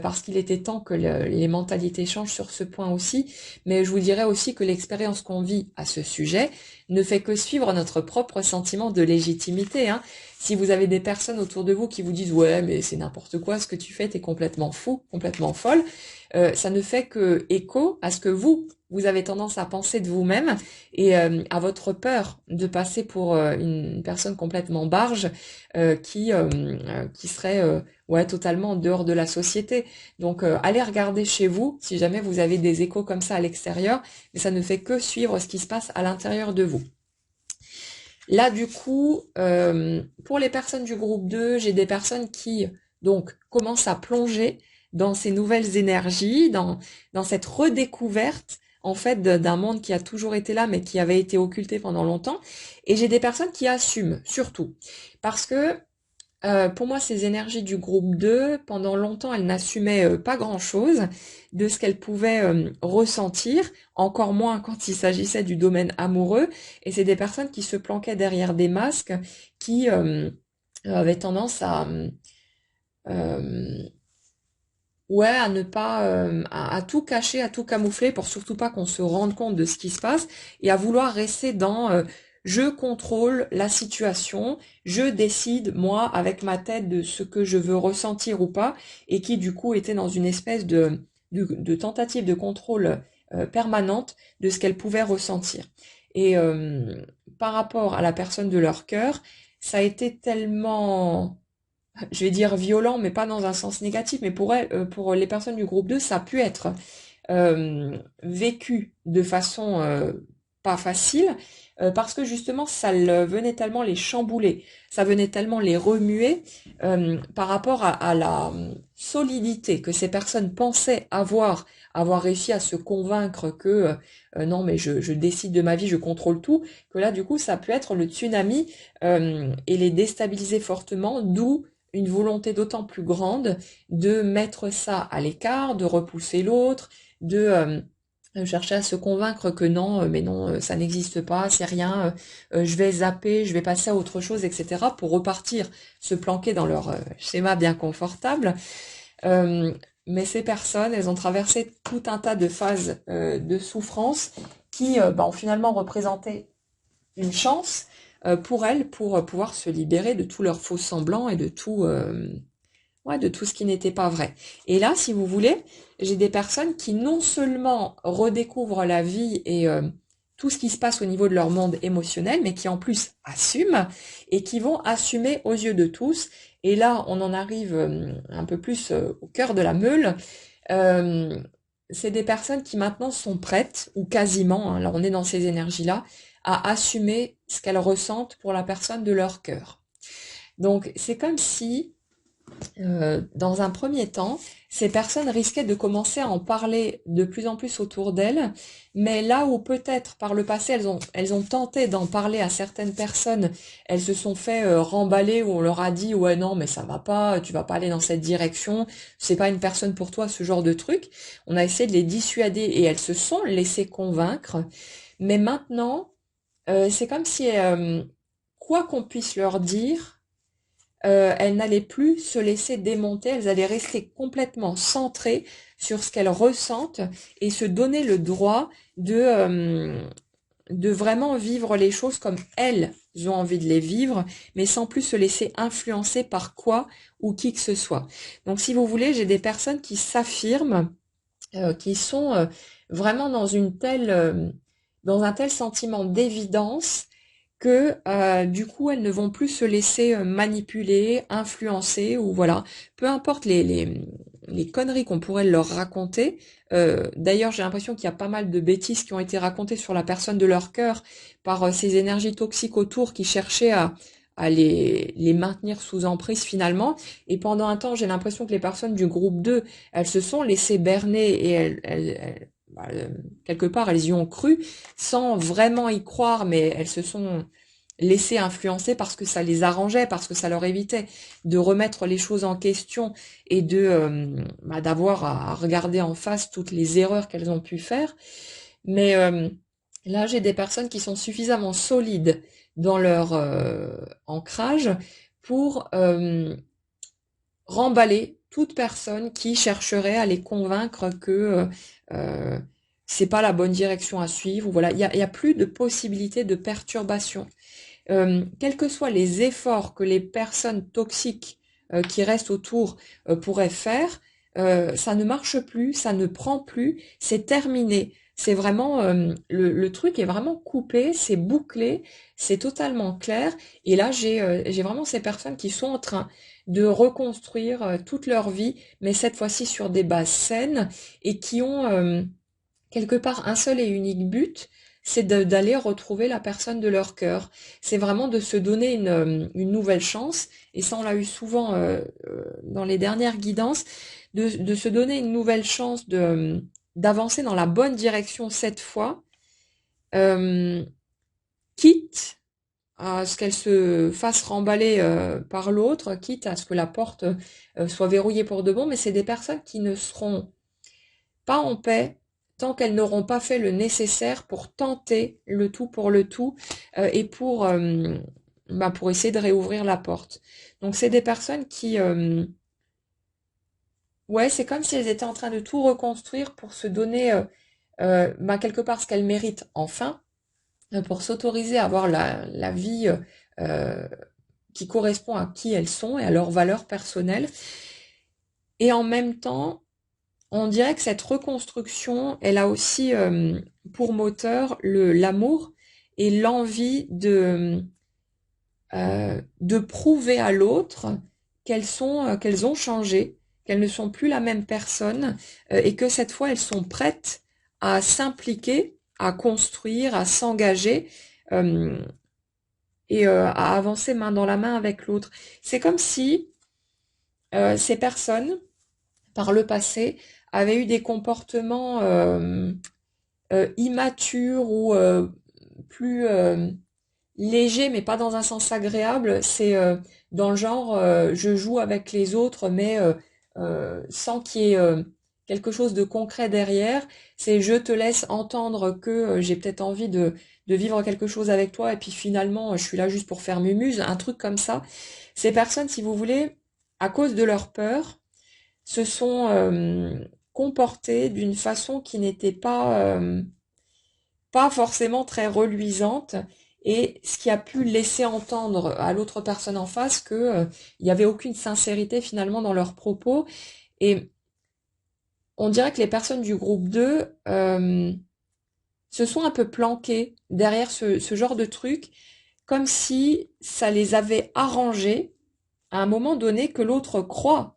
parce qu'il était temps que les mentalités changent sur ce point aussi. Mais je vous dirais aussi que l'expérience qu'on vit à ce sujet ne fait que suivre notre propre sentiment de légitimité, hein. Si vous avez des personnes autour de vous qui vous disent ouais mais c'est n'importe quoi ce que tu fais, t'es complètement fou, complètement folle, ça ne fait que écho à ce que vous avez tendance à penser de vous-même et à votre peur de passer pour une personne complètement barge qui serait ouais totalement en dehors de la société. Donc allez regarder chez vous si jamais vous avez des échos comme ça à l'extérieur, mais ça ne fait que suivre ce qui se passe à l'intérieur de vous. Là, du coup, pour les personnes du groupe 2, j'ai des personnes qui, donc, commencent à plonger dans ces nouvelles énergies, dans cette redécouverte, en fait, d'un monde qui a toujours été là, mais qui avait été occulté pendant longtemps. Et j'ai des personnes qui assument, surtout. Parce que pour moi, ces énergies du groupe 2, pendant longtemps, elles n'assumaient pas grand-chose de ce qu'elles pouvaient ressentir, encore moins quand il s'agissait du domaine amoureux. Et c'est des personnes qui se planquaient derrière des masques, qui avaient tendance euh, ouais, à ne pas, à tout cacher, à tout camoufler pour surtout pas qu'on se rende compte de ce qui se passe et à vouloir rester dans je contrôle la situation, je décide moi avec ma tête de ce que je veux ressentir ou pas et qui du coup était dans une espèce de tentative de contrôle permanente de ce qu'elle pouvait ressentir. Et par rapport à la personne de leur cœur, ça a été tellement je vais dire violent, mais pas dans un sens négatif, mais pour elle, pour les personnes du groupe 2, ça a pu être vécu de façon pas facile, parce que justement, venait tellement les chambouler, ça venait tellement les remuer par rapport à la solidité que ces personnes pensaient avoir réussi à se convaincre que non, mais je décide de ma vie, je contrôle tout, que là, du coup, ça a pu être le tsunami et les déstabiliser fortement, d'où une volonté d'autant plus grande de mettre ça à l'écart, de repousser l'autre, de chercher à se convaincre que non, mais non, ça n'existe pas, c'est rien, je vais zapper, je vais passer à autre chose, etc., pour repartir, se planquer dans leur schéma bien confortable. Euh, mais ces personnes, elles ont traversé tout un tas de phases de souffrance qui ont finalement représenté une chance pour elles pour pouvoir se libérer de tous leurs faux semblants et de tout, ouais, de tout ce qui n'était pas vrai. Et là, si vous voulez, j'ai des personnes qui non seulement redécouvrent la vie et tout ce qui se passe au niveau de leur monde émotionnel, mais qui en plus assument et qui vont assumer aux yeux de tous. Et là, on en arrive un peu plus au cœur de la meule. Euh, c'est des personnes qui maintenant sont prêtes, ou quasiment, hein, là on est dans ces énergies-là, à assumer ce qu'elles ressentent pour la personne de leur cœur. Donc c'est comme si dans un premier temps, ces personnes risquaient de commencer à en parler de plus en plus autour d'elles, mais là où peut-être par le passé elles ont tenté d'en parler à certaines personnes, elles se sont fait remballer où on leur a dit ouais non mais ça va pas, tu vas pas aller dans cette direction, c'est pas une personne pour toi, ce genre de truc. On a essayé de les dissuader et elles se sont laissées convaincre, mais maintenant c'est comme si quoi qu'on puisse leur dire elles n'allaient plus se laisser démonter, elles allaient rester complètement centrées sur ce qu'elles ressentent et se donner le droit de vraiment vivre les choses comme elles ont envie de les vivre, mais sans plus se laisser influencer par quoi ou qui que ce soit. Donc si vous voulez, j'ai des personnes qui s'affirment, qui sont vraiment dans un tel sentiment d'évidence que du coup elles ne vont plus se laisser manipuler, influencer ou voilà, peu importe les conneries qu'on pourrait leur raconter. D'ailleurs, j'ai l'impression qu'il y a pas mal de bêtises qui ont été racontées sur la personne de leur cœur par ces énergies toxiques autour qui cherchaient à les maintenir sous emprise finalement. Et pendant un temps, j'ai l'impression que les personnes du groupe 2, elles se sont laissées berner et quelque part, elles y ont cru sans vraiment y croire, mais elles se sont laissées influencer parce que ça les arrangeait, parce que ça leur évitait de remettre les choses en question et d'avoir à regarder en face toutes les erreurs qu'elles ont pu faire. Mais là, j'ai des personnes qui sont suffisamment solides dans leur ancrage pour remballer toute personne qui chercherait à les convaincre que euh, c'est pas la bonne direction à suivre. Ou voilà, il y a plus de possibilité de perturbation. Quels que soient les efforts que les personnes toxiques qui restent autour pourraient faire, ça ne marche plus, ça ne prend plus, c'est terminé. C'est vraiment le truc est vraiment coupé, c'est bouclé, c'est totalement clair. Et là, j'ai vraiment ces personnes qui sont en train de reconstruire toute leur vie, mais cette fois-ci sur des bases saines et qui ont quelque part un seul et unique but, c'est d'aller retrouver la personne de leur cœur. C'est vraiment de se donner une nouvelle chance, et ça on l'a eu souvent dans les dernières guidances, de se donner une nouvelle chance d'avancer dans la bonne direction cette fois, euh, quitte à ce qu'elle se fasse remballer par l'autre, quitte à ce que la porte soit verrouillée pour de bon, mais c'est des personnes qui ne seront pas en paix tant qu'elles n'auront pas fait le nécessaire pour tenter le tout pour le tout et pour essayer de réouvrir la porte. Donc c'est des personnes qui, ouais, c'est comme si elles étaient en train de tout reconstruire pour se donner quelque part ce qu'elles méritent enfin, pour s'autoriser à avoir la vie euh, qui correspond à qui elles sont et à leurs valeurs personnelles. Et en même temps, on dirait que cette reconstruction, elle a aussi pour moteur l'amour et l'envie de prouver à l'autre qu'elles ont changé, qu'elles ne sont plus la même personne et que cette fois elles sont prêtes à s'impliquer, à construire, à s'engager euh, et à avancer main dans la main avec l'autre. C'est comme si ces personnes, par le passé, avaient eu des comportements immatures ou plus légers, mais pas dans un sens agréable. C'est dans le genre, je joue avec les autres, mais sans qu'il y ait quelque chose de concret derrière. C'est je te laisse entendre que j'ai peut-être envie de vivre quelque chose avec toi, et puis finalement, je suis là juste pour faire mumuse, un truc comme ça. Ces personnes, si vous voulez, à cause de leur peur, se sont comportés d'une façon qui n'était pas forcément très reluisante, et ce qui a pu laisser entendre à l'autre personne en face que il n'y avait aucune sincérité finalement dans leurs propos. Et on dirait que les personnes du groupe 2 se sont un peu planquées derrière ce genre de truc, comme si ça les avait arrangés à un moment donné que l'autre croit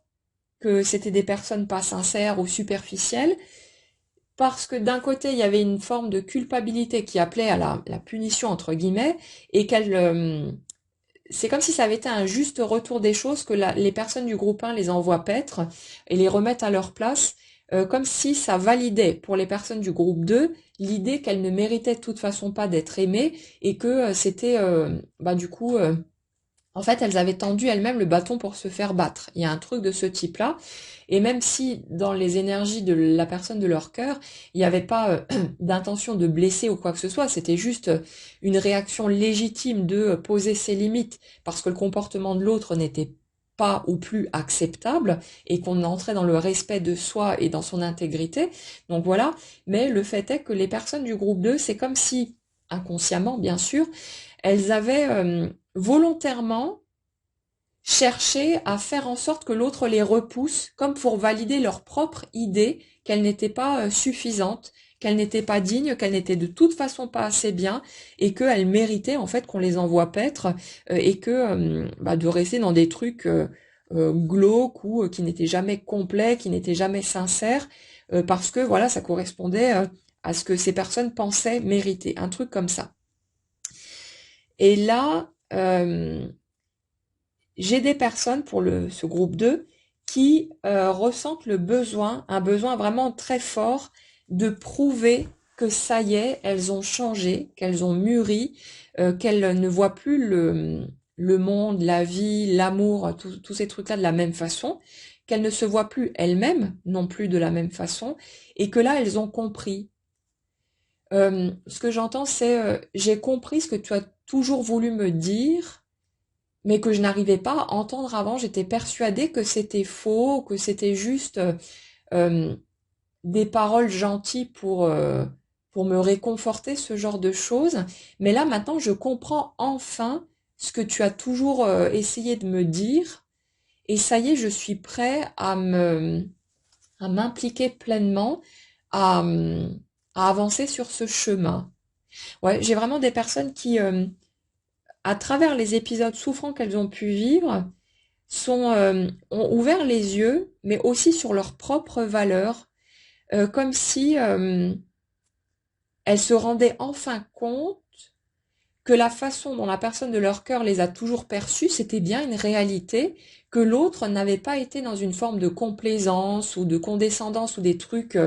que c'était des personnes pas sincères ou superficielles, parce que d'un côté, il y avait une forme de culpabilité qui appelait à la punition, entre guillemets, et c'est comme si ça avait été un juste retour des choses, que les personnes du groupe 1 les envoient paître et les remettent à leur place, comme si ça validait pour les personnes du groupe 2 l'idée qu'elles ne méritaient de toute façon pas d'être aimées, et que c'était, du coup, en fait, elles avaient tendu elles-mêmes le bâton pour se faire battre. Il y a un truc de ce type-là. Et même si dans les énergies de la personne de leur cœur, il n'y avait pas d'intention de blesser ou quoi que ce soit, c'était juste une réaction légitime de poser ses limites parce que le comportement de l'autre n'était pas ou plus acceptable et qu'on entrait dans le respect de soi et dans son intégrité. Donc voilà. Mais le fait est que les personnes du groupe 2, c'est comme si, inconsciemment bien sûr, elles avaient volontairement cherché à faire en sorte que l'autre les repousse, comme pour valider leur propre idée qu'elle n'était pas suffisante, qu'elle n'était pas digne, qu'elle n'était de toute façon pas assez bien, et qu'elle méritait en fait qu'on les envoie paître, et que de rester dans des trucs glauques ou qui n'étaient jamais complets, qui n'étaient jamais sincères, parce que voilà, ça correspondait à ce que ces personnes pensaient mériter, un truc comme ça. Et là, j'ai des personnes pour ce groupe 2 qui ressentent un besoin vraiment très fort de prouver que ça y est, elles ont changé, qu'elles ont mûri, qu'elles ne voient plus le monde, la vie, l'amour, tous ces trucs-là de la même façon, qu'elles ne se voient plus elles-mêmes non plus de la même façon, et que là, elles ont compris. Ce que j'entends, c'est j'ai compris ce que tu as toujours voulu me dire, mais que je n'arrivais pas à entendre avant. J'étais persuadée que c'était faux, que c'était juste euh, des paroles gentilles pour me réconforter, ce genre de choses. Mais là, maintenant, je comprends enfin ce que tu as toujours essayé de me dire. Et ça y est, je suis prêt à m'impliquer pleinement, à, à avancer sur ce chemin. Ouais, j'ai vraiment des personnes qui, à travers les épisodes souffrants qu'elles ont pu vivre, ont ouvert les yeux, mais aussi sur leurs propres valeurs, comme si elles se rendaient enfin compte que la façon dont la personne de leur cœur les a toujours perçues, c'était bien une réalité, que l'autre n'avait pas été dans une forme de complaisance ou de condescendance ou des trucs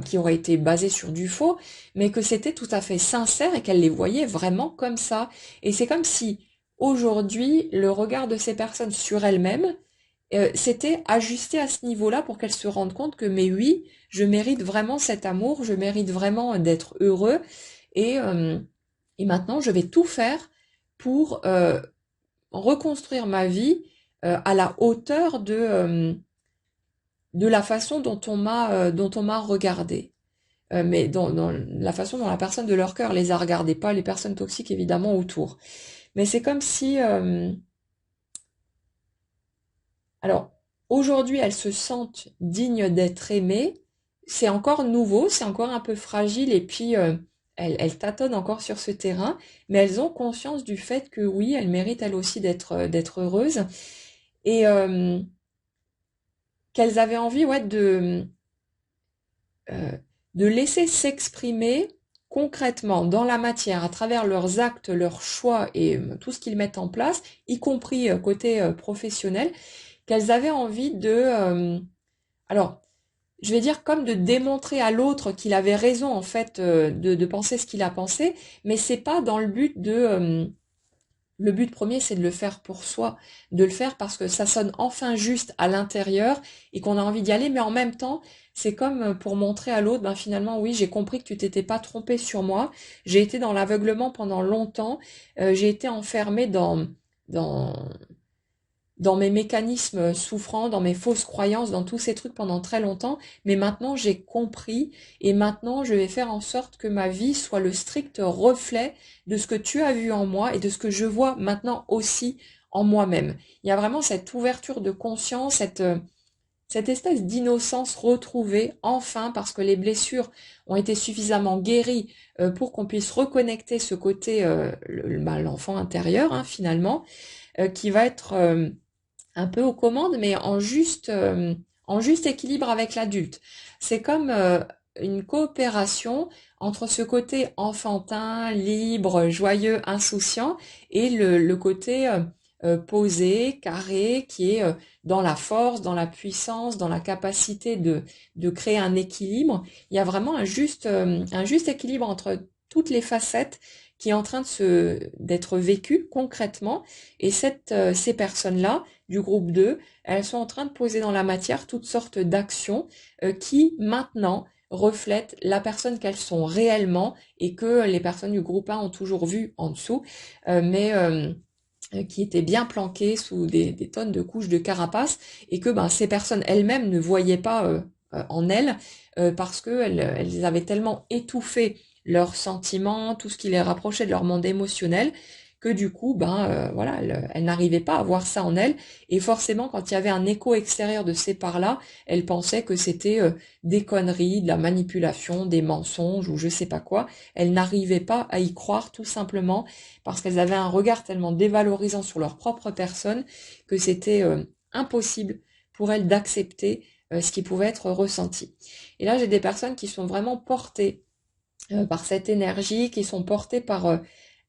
qui auraient été basés sur du faux, mais que c'était tout à fait sincère et qu'elle les voyait vraiment comme ça. Et c'est comme si aujourd'hui, le regard de ces personnes sur elles-mêmes s'était ajusté à ce niveau-là pour qu'elles se rendent compte que, mais oui, je mérite vraiment cet amour, je mérite vraiment d'être heureux et, euh, et maintenant je vais tout faire pour reconstruire ma vie à la hauteur de la façon dont on m'a regardé. Mais dans la façon dont la personne de leur cœur les a regardés, pas les personnes toxiques évidemment autour. Mais c'est comme si alors, aujourd'hui, elles se sentent dignes d'être aimées. C'est encore nouveau, c'est encore un peu fragile et puis elles tâtonnent encore sur ce terrain, mais elles ont conscience du fait que oui, elles méritent elles aussi d'être heureuses et qu'elles avaient envie ouais, euh, de laisser s'exprimer concrètement dans la matière à travers leurs actes, leurs choix et tout ce qu'ils mettent en place, y compris côté professionnel, qu'elles avaient envie alors, je vais dire comme de démontrer à l'autre qu'il avait raison en fait de penser ce qu'il a pensé, mais c'est pas dans le but le but premier, c'est de le faire pour soi, de le faire parce que ça sonne enfin juste à l'intérieur et qu'on a envie d'y aller, mais en même temps, c'est comme pour montrer à l'autre, ben finalement, oui, j'ai compris que tu t'étais pas trompé sur moi, j'ai été dans l'aveuglement pendant longtemps, j'ai été enfermée dans dans mes mécanismes souffrants, dans mes fausses croyances, dans tous ces trucs pendant très longtemps, mais maintenant j'ai compris et maintenant je vais faire en sorte que ma vie soit le strict reflet de ce que tu as vu en moi et de ce que je vois maintenant aussi en moi-même. Il y a vraiment cette ouverture de conscience, cette espèce d'innocence retrouvée enfin parce que les blessures ont été suffisamment guéries pour qu'on puisse reconnecter ce côté, l'enfant intérieur hein, finalement, qui va être un peu aux commandes, mais en juste équilibre avec l'adulte. C'est comme une coopération entre ce côté enfantin, libre, joyeux, insouciant, et le côté posé, carré, qui est dans la force, dans la puissance, dans la capacité de créer un équilibre. Il y a vraiment un juste équilibre entre toutes les facettes qui est en train d'être vécu concrètement. Et ces personnes-là, du groupe 2, elles sont en train de poser dans la matière toutes sortes d'actions qui maintenant reflètent la personne qu'elles sont réellement et que les personnes du groupe 1 ont toujours vu en dessous, mais qui étaient bien planquées sous des tonnes de couches de carapace et que ben, ces personnes elles-mêmes ne voyaient pas en elles parce qu'elles avaient tellement étouffé leurs sentiments, tout ce qui les rapprochait de leur monde émotionnel, que du coup, ben voilà, elle n'arrivait pas à voir ça en elle, et forcément, quand il y avait un écho extérieur de ces parts-là, elle pensait que c'était des conneries, de la manipulation, des mensonges ou je sais pas quoi. Elle n'arrivait pas à y croire tout simplement parce qu'elles avaient un regard tellement dévalorisant sur leur propre personne que c'était impossible pour elles d'accepter ce qui pouvait être ressenti. Et là, j'ai des personnes qui sont vraiment portées par cette énergie, qui sont portées par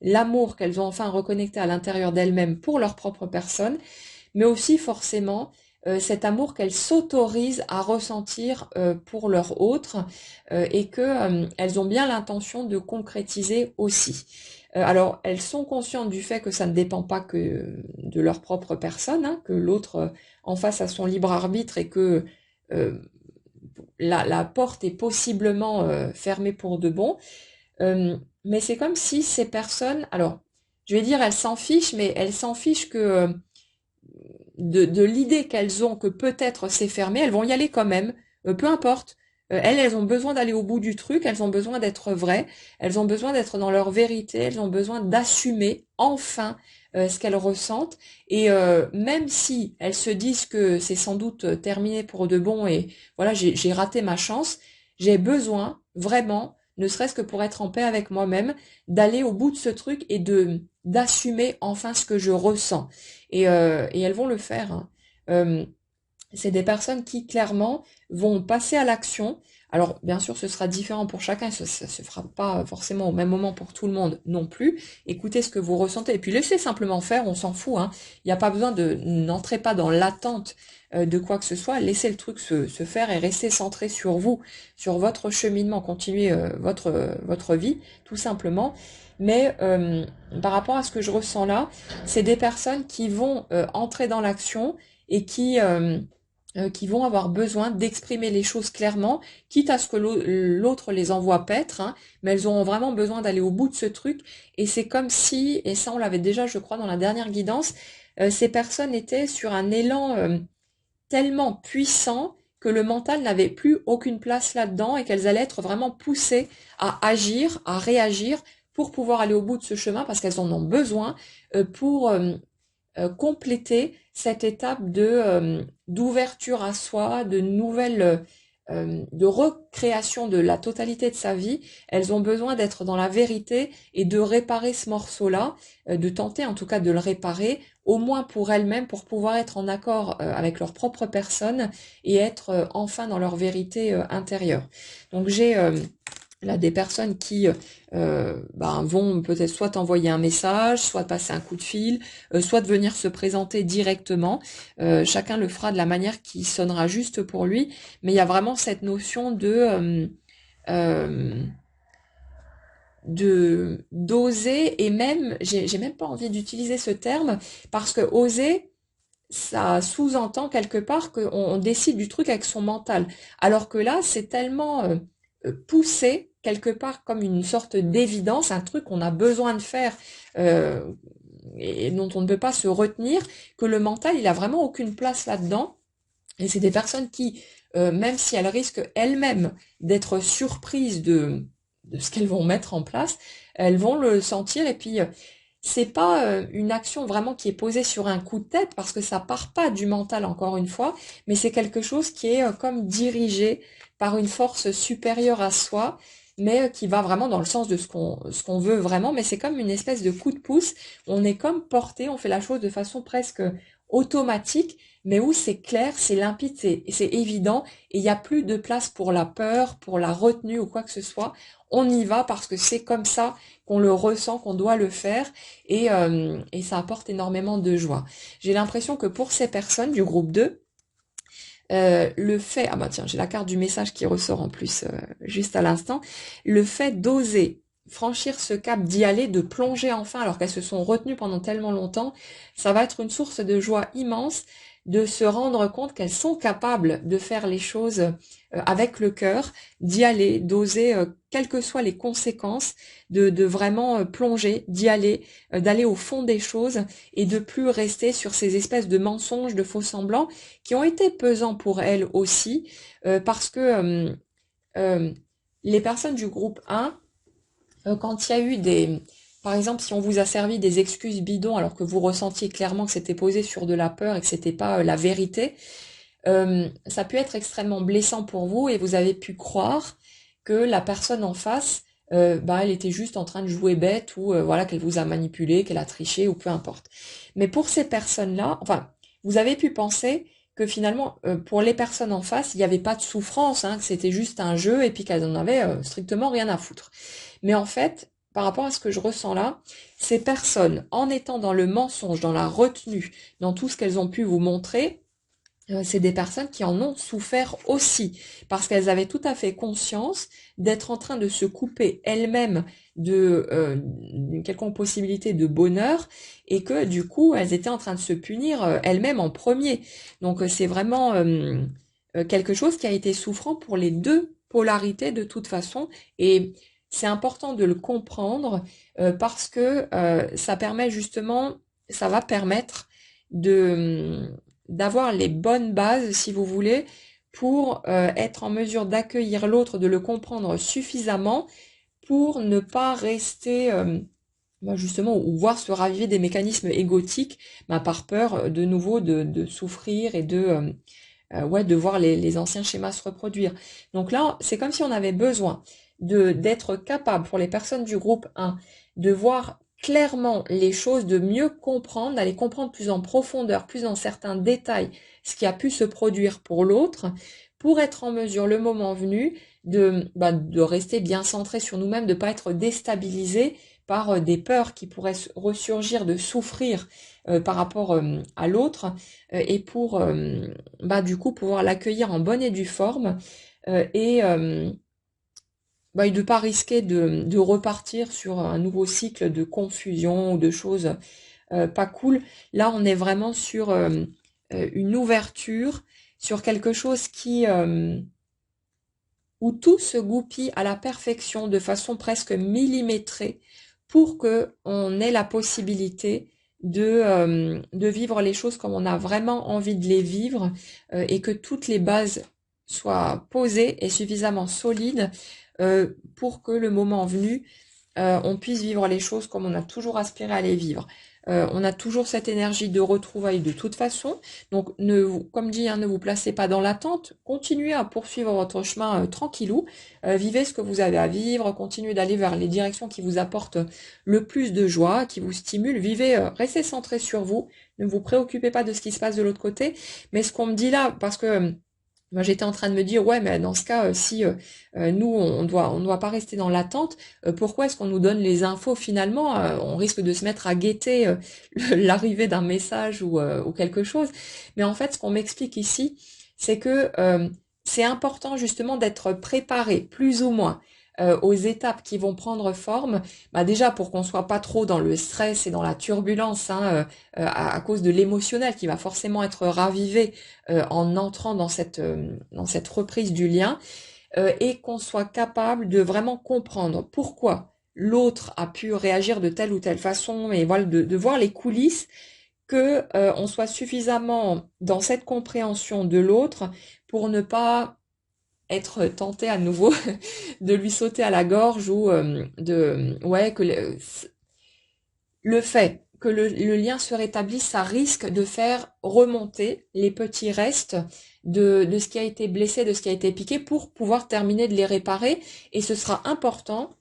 l'amour qu'elles ont enfin reconnecté à l'intérieur d'elles-mêmes pour leur propre personne, mais aussi forcément cet amour qu'elles s'autorisent à ressentir pour leur autre et que elles ont bien l'intention de concrétiser aussi. Alors, elles sont conscientes du fait que ça ne dépend pas que de leur propre personne, hein, que l'autre en face a son libre arbitre et que euh, la porte est possiblement fermée pour de bon. Mais c'est comme si ces personnes, alors, je vais dire, elles s'en fichent, mais elles s'en fichent que de l'idée qu'elles ont que peut-être c'est fermé, elles vont y aller quand même, peu importe. Elles ont besoin d'aller au bout du truc, elles ont besoin d'être vraies, elles ont besoin d'être dans leur vérité, elles ont besoin d'assumer enfin ce qu'elles ressentent. Et même si elles se disent que c'est sans doute terminé pour de bon et voilà, j'ai raté ma chance, j'ai besoin vraiment, ne serait-ce que pour être en paix avec moi-même, d'aller au bout de ce truc et d'assumer enfin ce que je ressens. Et elles vont le faire, hein. Euh, c'est des personnes qui clairement vont passer à l'action. Alors bien sûr, ce sera différent pour chacun, ça se fera pas forcément au même moment pour tout le monde non plus. Écoutez ce que vous ressentez et puis laissez simplement faire, on s'en fout, hein. Il n'y a pas besoin n'entrez pas dans l'attente de quoi que ce soit, laissez le truc se faire et restez centré sur vous, sur votre cheminement, continuez votre vie, tout simplement. Mais par rapport à ce que je ressens là, c'est des personnes qui vont entrer dans l'action et qui vont avoir besoin d'exprimer les choses clairement, quitte à ce que l'autre les envoie paître, hein, mais elles auront vraiment besoin d'aller au bout de ce truc. Et c'est comme si, et ça on l'avait déjà je crois dans la dernière guidance, ces personnes étaient sur un élan tellement puissant que le mental n'avait plus aucune place là-dedans et qu'elles allaient être vraiment poussées à agir, à réagir pour pouvoir aller au bout de ce chemin parce qu'elles en ont besoin pour compléter cette étape d'ouverture à soi, de nouvelles de recréation de la totalité de sa vie. Elles ont besoin d'être dans la vérité et de réparer ce morceau-là, de tenter en tout cas de le réparer, au moins pour elles-mêmes, pour pouvoir être en accord avec leur propre personne et être enfin dans leur vérité intérieure. Donc j'ai là des personnes qui vont peut-être soit envoyer un message, soit passer un coup de fil, soit de venir se présenter directement. Chacun le fera de la manière qui sonnera juste pour lui, mais il y a vraiment cette notion euh, de d'oser et même j'ai même pas envie d'utiliser ce terme parce que oser ça sous-entend quelque part qu'on décide du truc avec son mental. Alors que là, c'est tellement poussé, quelque part comme une sorte d'évidence, un truc qu'on a besoin de faire euh, et dont on ne peut pas se retenir, que le mental, il a vraiment aucune place là-dedans. Et c'est des personnes qui, même si elles risquent elles-mêmes d'être surprises de ce qu'elles vont mettre en place, elles vont le sentir et puis c'est pas une action vraiment qui est posée sur un coup de tête parce que ça part pas du mental encore une fois, mais c'est quelque chose qui est comme dirigé par une force supérieure à soi, mais qui va vraiment dans le sens de ce qu'on veut vraiment, mais c'est comme une espèce de coup de pouce, on est comme porté, on fait la chose de façon presque automatique, mais où c'est clair, c'est limpide, c'est évident, et il n'y a plus de place pour la peur, pour la retenue ou quoi que ce soit. On y va parce que c'est comme ça qu'on le ressent, qu'on doit le faire, et ça apporte énormément de joie. J'ai l'impression que pour ces personnes du groupe 2, le fait, ah bah tiens, j'ai la carte du message qui ressort en plus juste à l'instant, le fait d'oser franchir ce cap, d'y aller, de plonger enfin, alors qu'elles se sont retenues pendant tellement longtemps, ça va être une source de joie immense de se rendre compte qu'elles sont capables de faire les choses avec le cœur, d'y aller, d'oser, quelles que soient les conséquences, de vraiment plonger, d'y aller, d'aller au fond des choses et de plus rester sur ces espèces de mensonges, de faux semblants qui ont été pesants pour elles aussi, parce que euh, les personnes du groupe 1, quand il y a eu par exemple, si on vous a servi des excuses bidons alors que vous ressentiez clairement que c'était posé sur de la peur et que c'était pas la vérité, ça peut être extrêmement blessant pour vous et vous avez pu croire que la personne en face, elle était juste en train de jouer bête ou voilà qu'elle vous a manipulé, qu'elle a triché ou peu importe. Mais pour ces personnes-là, enfin, vous avez pu penser que finalement, pour les personnes en face, il n'y avait pas de souffrance, hein, que c'était juste un jeu et puis qu'elles en avaient strictement rien à foutre. Mais en fait, par rapport à ce que je ressens là, ces personnes, en étant dans le mensonge, dans la retenue, dans tout ce qu'elles ont pu vous montrer, c'est des personnes qui en ont souffert aussi, parce qu'elles avaient tout à fait conscience d'être en train de se couper elles-mêmes d'une quelconque possibilité de bonheur, et que du coup, elles étaient en train de se punir elles-mêmes en premier. Donc c'est vraiment quelque chose qui a été souffrant pour les deux polarités de toute façon, et c'est important de le comprendre parce que ça permet justement, ça va permettre de d'avoir les bonnes bases, si vous voulez, pour être en mesure d'accueillir l'autre, de le comprendre suffisamment pour ne pas rester justement, ou voir se raviver des mécanismes égotiques, par peur de nouveau de souffrir et de voir les anciens schémas se reproduire. Donc là, c'est comme si on avait besoin d'être capable, pour les personnes du groupe 1, de voir clairement les choses, de mieux comprendre, d'aller comprendre plus en profondeur, plus dans certains détails, ce qui a pu se produire pour l'autre, pour être en mesure, le moment venu, de rester bien centré sur nous-mêmes, de ne pas être déstabilisé par des peurs qui pourraient ressurgir, de souffrir par rapport à l'autre, et pour du coup pouvoir l'accueillir en bonne et due forme, et de ne pas risquer de repartir sur un nouveau cycle de confusion ou de choses pas cool. Là, on est vraiment sur une ouverture, sur quelque chose où tout se goupille à la perfection, de façon presque millimétrée, pour que on ait la possibilité de vivre les choses comme on a vraiment envie de les vivre, et que toutes les bases soient posées et suffisamment solides pour que le moment venu, on puisse vivre les choses comme on a toujours aspiré à les vivre. On a toujours cette énergie de retrouvailles de toute façon. Donc, comme dit, ne vous placez pas dans l'attente. Continuez à poursuivre votre chemin tranquillou. Vivez ce que vous avez à vivre. Continuez d'aller vers les directions qui vous apportent le plus de joie, qui vous stimulent. Vivez, restez centré sur vous. Ne vous préoccupez pas de ce qui se passe de l'autre côté. Mais ce qu'on me dit là, parce que moi, j'étais en train de me dire, ouais, mais dans ce cas, si nous, on doit pas rester dans l'attente, pourquoi est-ce qu'on nous donne les infos finalement? On risque de se mettre à guetter l'arrivée d'un message ou quelque chose. Mais en fait, ce qu'on m'explique ici, c'est que c'est important justement d'être préparé, plus ou moins, aux étapes qui vont prendre forme, déjà pour qu'on soit pas trop dans le stress et dans la turbulence, à cause de l'émotionnel qui va forcément être ravivé en entrant dans cette reprise du lien, et qu'on soit capable de vraiment comprendre pourquoi l'autre a pu réagir de telle ou telle façon, et voilà, de voir les coulisses, que on soit suffisamment dans cette compréhension de l'autre pour ne pas être tenté à nouveau de lui sauter à la gorge, ou que le fait que le lien se rétablisse, ça risque de faire remonter les petits restes de ce qui a été blessé, de ce qui a été piqué, pour pouvoir terminer de les réparer. Et ce sera important,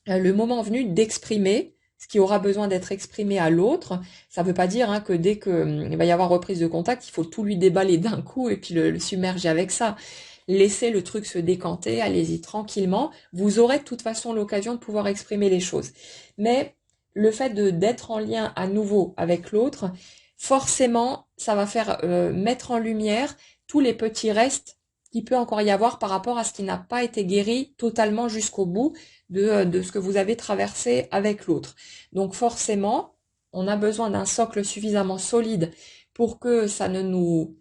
le moment venu, d'exprimer ce qui aura besoin d'être exprimé à l'autre. Ça ne veut pas dire que dès qu'il va y avoir reprise de contact, il faut tout lui déballer d'un coup et puis le submerger avec ça. Laissez le truc se décanter, allez-y tranquillement. Vous aurez de toute façon l'occasion de pouvoir exprimer les choses. Mais le fait d'être en lien à nouveau avec l'autre, forcément, ça va faire mettre en lumière tous les petits restes qu'il peut encore y avoir par rapport à ce qui n'a pas été guéri totalement jusqu'au bout de ce que vous avez traversé avec l'autre. Donc forcément, on a besoin d'un socle suffisamment solide pour que ça ne nous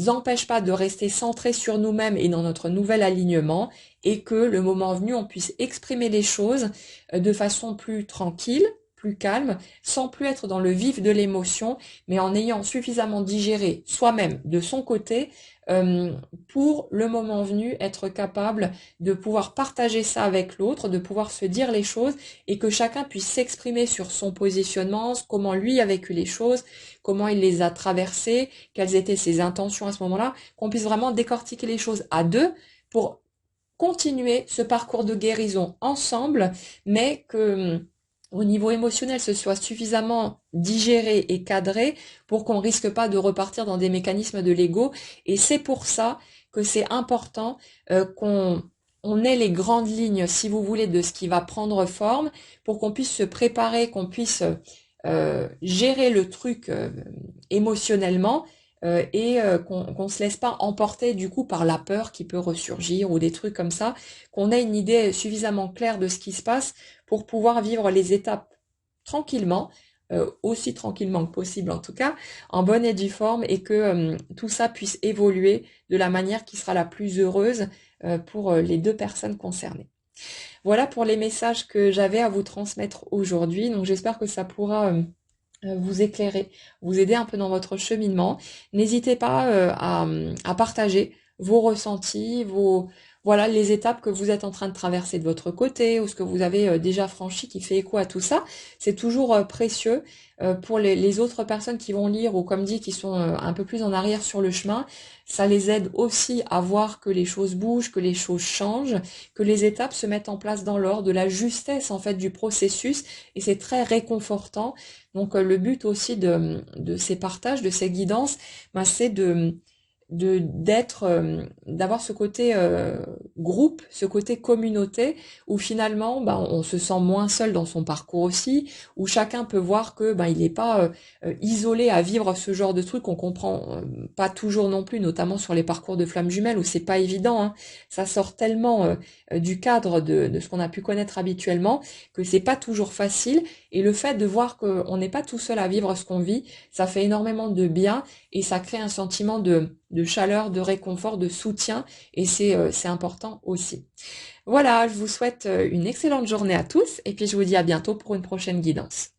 empêche pas de rester centré sur nous-mêmes et dans notre nouvel alignement, et que le moment venu, on puisse exprimer les choses de façon plus tranquille, plus calme, sans plus être dans le vif de l'émotion, mais en ayant suffisamment digéré soi-même de son côté, pour le moment venu être capable de pouvoir partager ça avec l'autre, de pouvoir se dire les choses, et que chacun puisse s'exprimer sur son positionnement, comment lui a vécu les choses, comment il les a traversées, quelles étaient ses intentions à ce moment-là, qu'on puisse vraiment décortiquer les choses à deux pour continuer ce parcours de guérison ensemble, mais que au niveau émotionnel, ce soit suffisamment digéré et cadré pour qu'on risque pas de repartir dans des mécanismes de l'ego. Et c'est pour ça que c'est important qu'on ait les grandes lignes, si vous voulez, de ce qui va prendre forme, pour qu'on puisse se préparer, qu'on puisse gérer le truc émotionnellement, et qu'on se laisse pas emporter du coup par la peur qui peut ressurgir ou des trucs comme ça, qu'on ait une idée suffisamment claire de ce qui se passe pour pouvoir vivre les étapes tranquillement, aussi tranquillement que possible en tout cas, en bonne et due forme, et que tout ça puisse évoluer de la manière qui sera la plus heureuse pour les deux personnes concernées. Voilà pour les messages que j'avais à vous transmettre aujourd'hui. Donc j'espère que ça pourra vous éclairer, vous aider un peu dans votre cheminement. N'hésitez pas à partager vos ressentis, voilà les étapes que vous êtes en train de traverser de votre côté ou ce que vous avez déjà franchi qui fait écho à tout ça. C'est toujours précieux pour les autres personnes qui vont lire ou comme dit qui sont un peu plus en arrière sur le chemin. Ça les aide aussi à voir que les choses bougent, que les choses changent, que les étapes se mettent en place dans l'ordre, de la justesse en fait du processus et c'est très réconfortant. Donc le but aussi de ces partages, de ces guidances, ben, c'est d'avoir ce côté groupe, ce côté communauté, où finalement ben, on se sent moins seul dans son parcours aussi, où chacun peut voir que ben, il n'est pas isolé à vivre ce genre de truc, on comprend pas toujours non plus, notamment sur les parcours de flammes jumelles, où c'est pas évident, hein. Ça sort tellement du cadre de ce qu'on a pu connaître habituellement, que c'est pas toujours facile, et le fait de voir qu'on n'est pas tout seul à vivre ce qu'on vit, ça fait énormément de bien, et ça crée un sentiment de chaleur, de réconfort, de soutien, et c'est important aussi. Voilà, je vous souhaite une excellente journée à tous, et puis je vous dis à bientôt pour une prochaine guidance.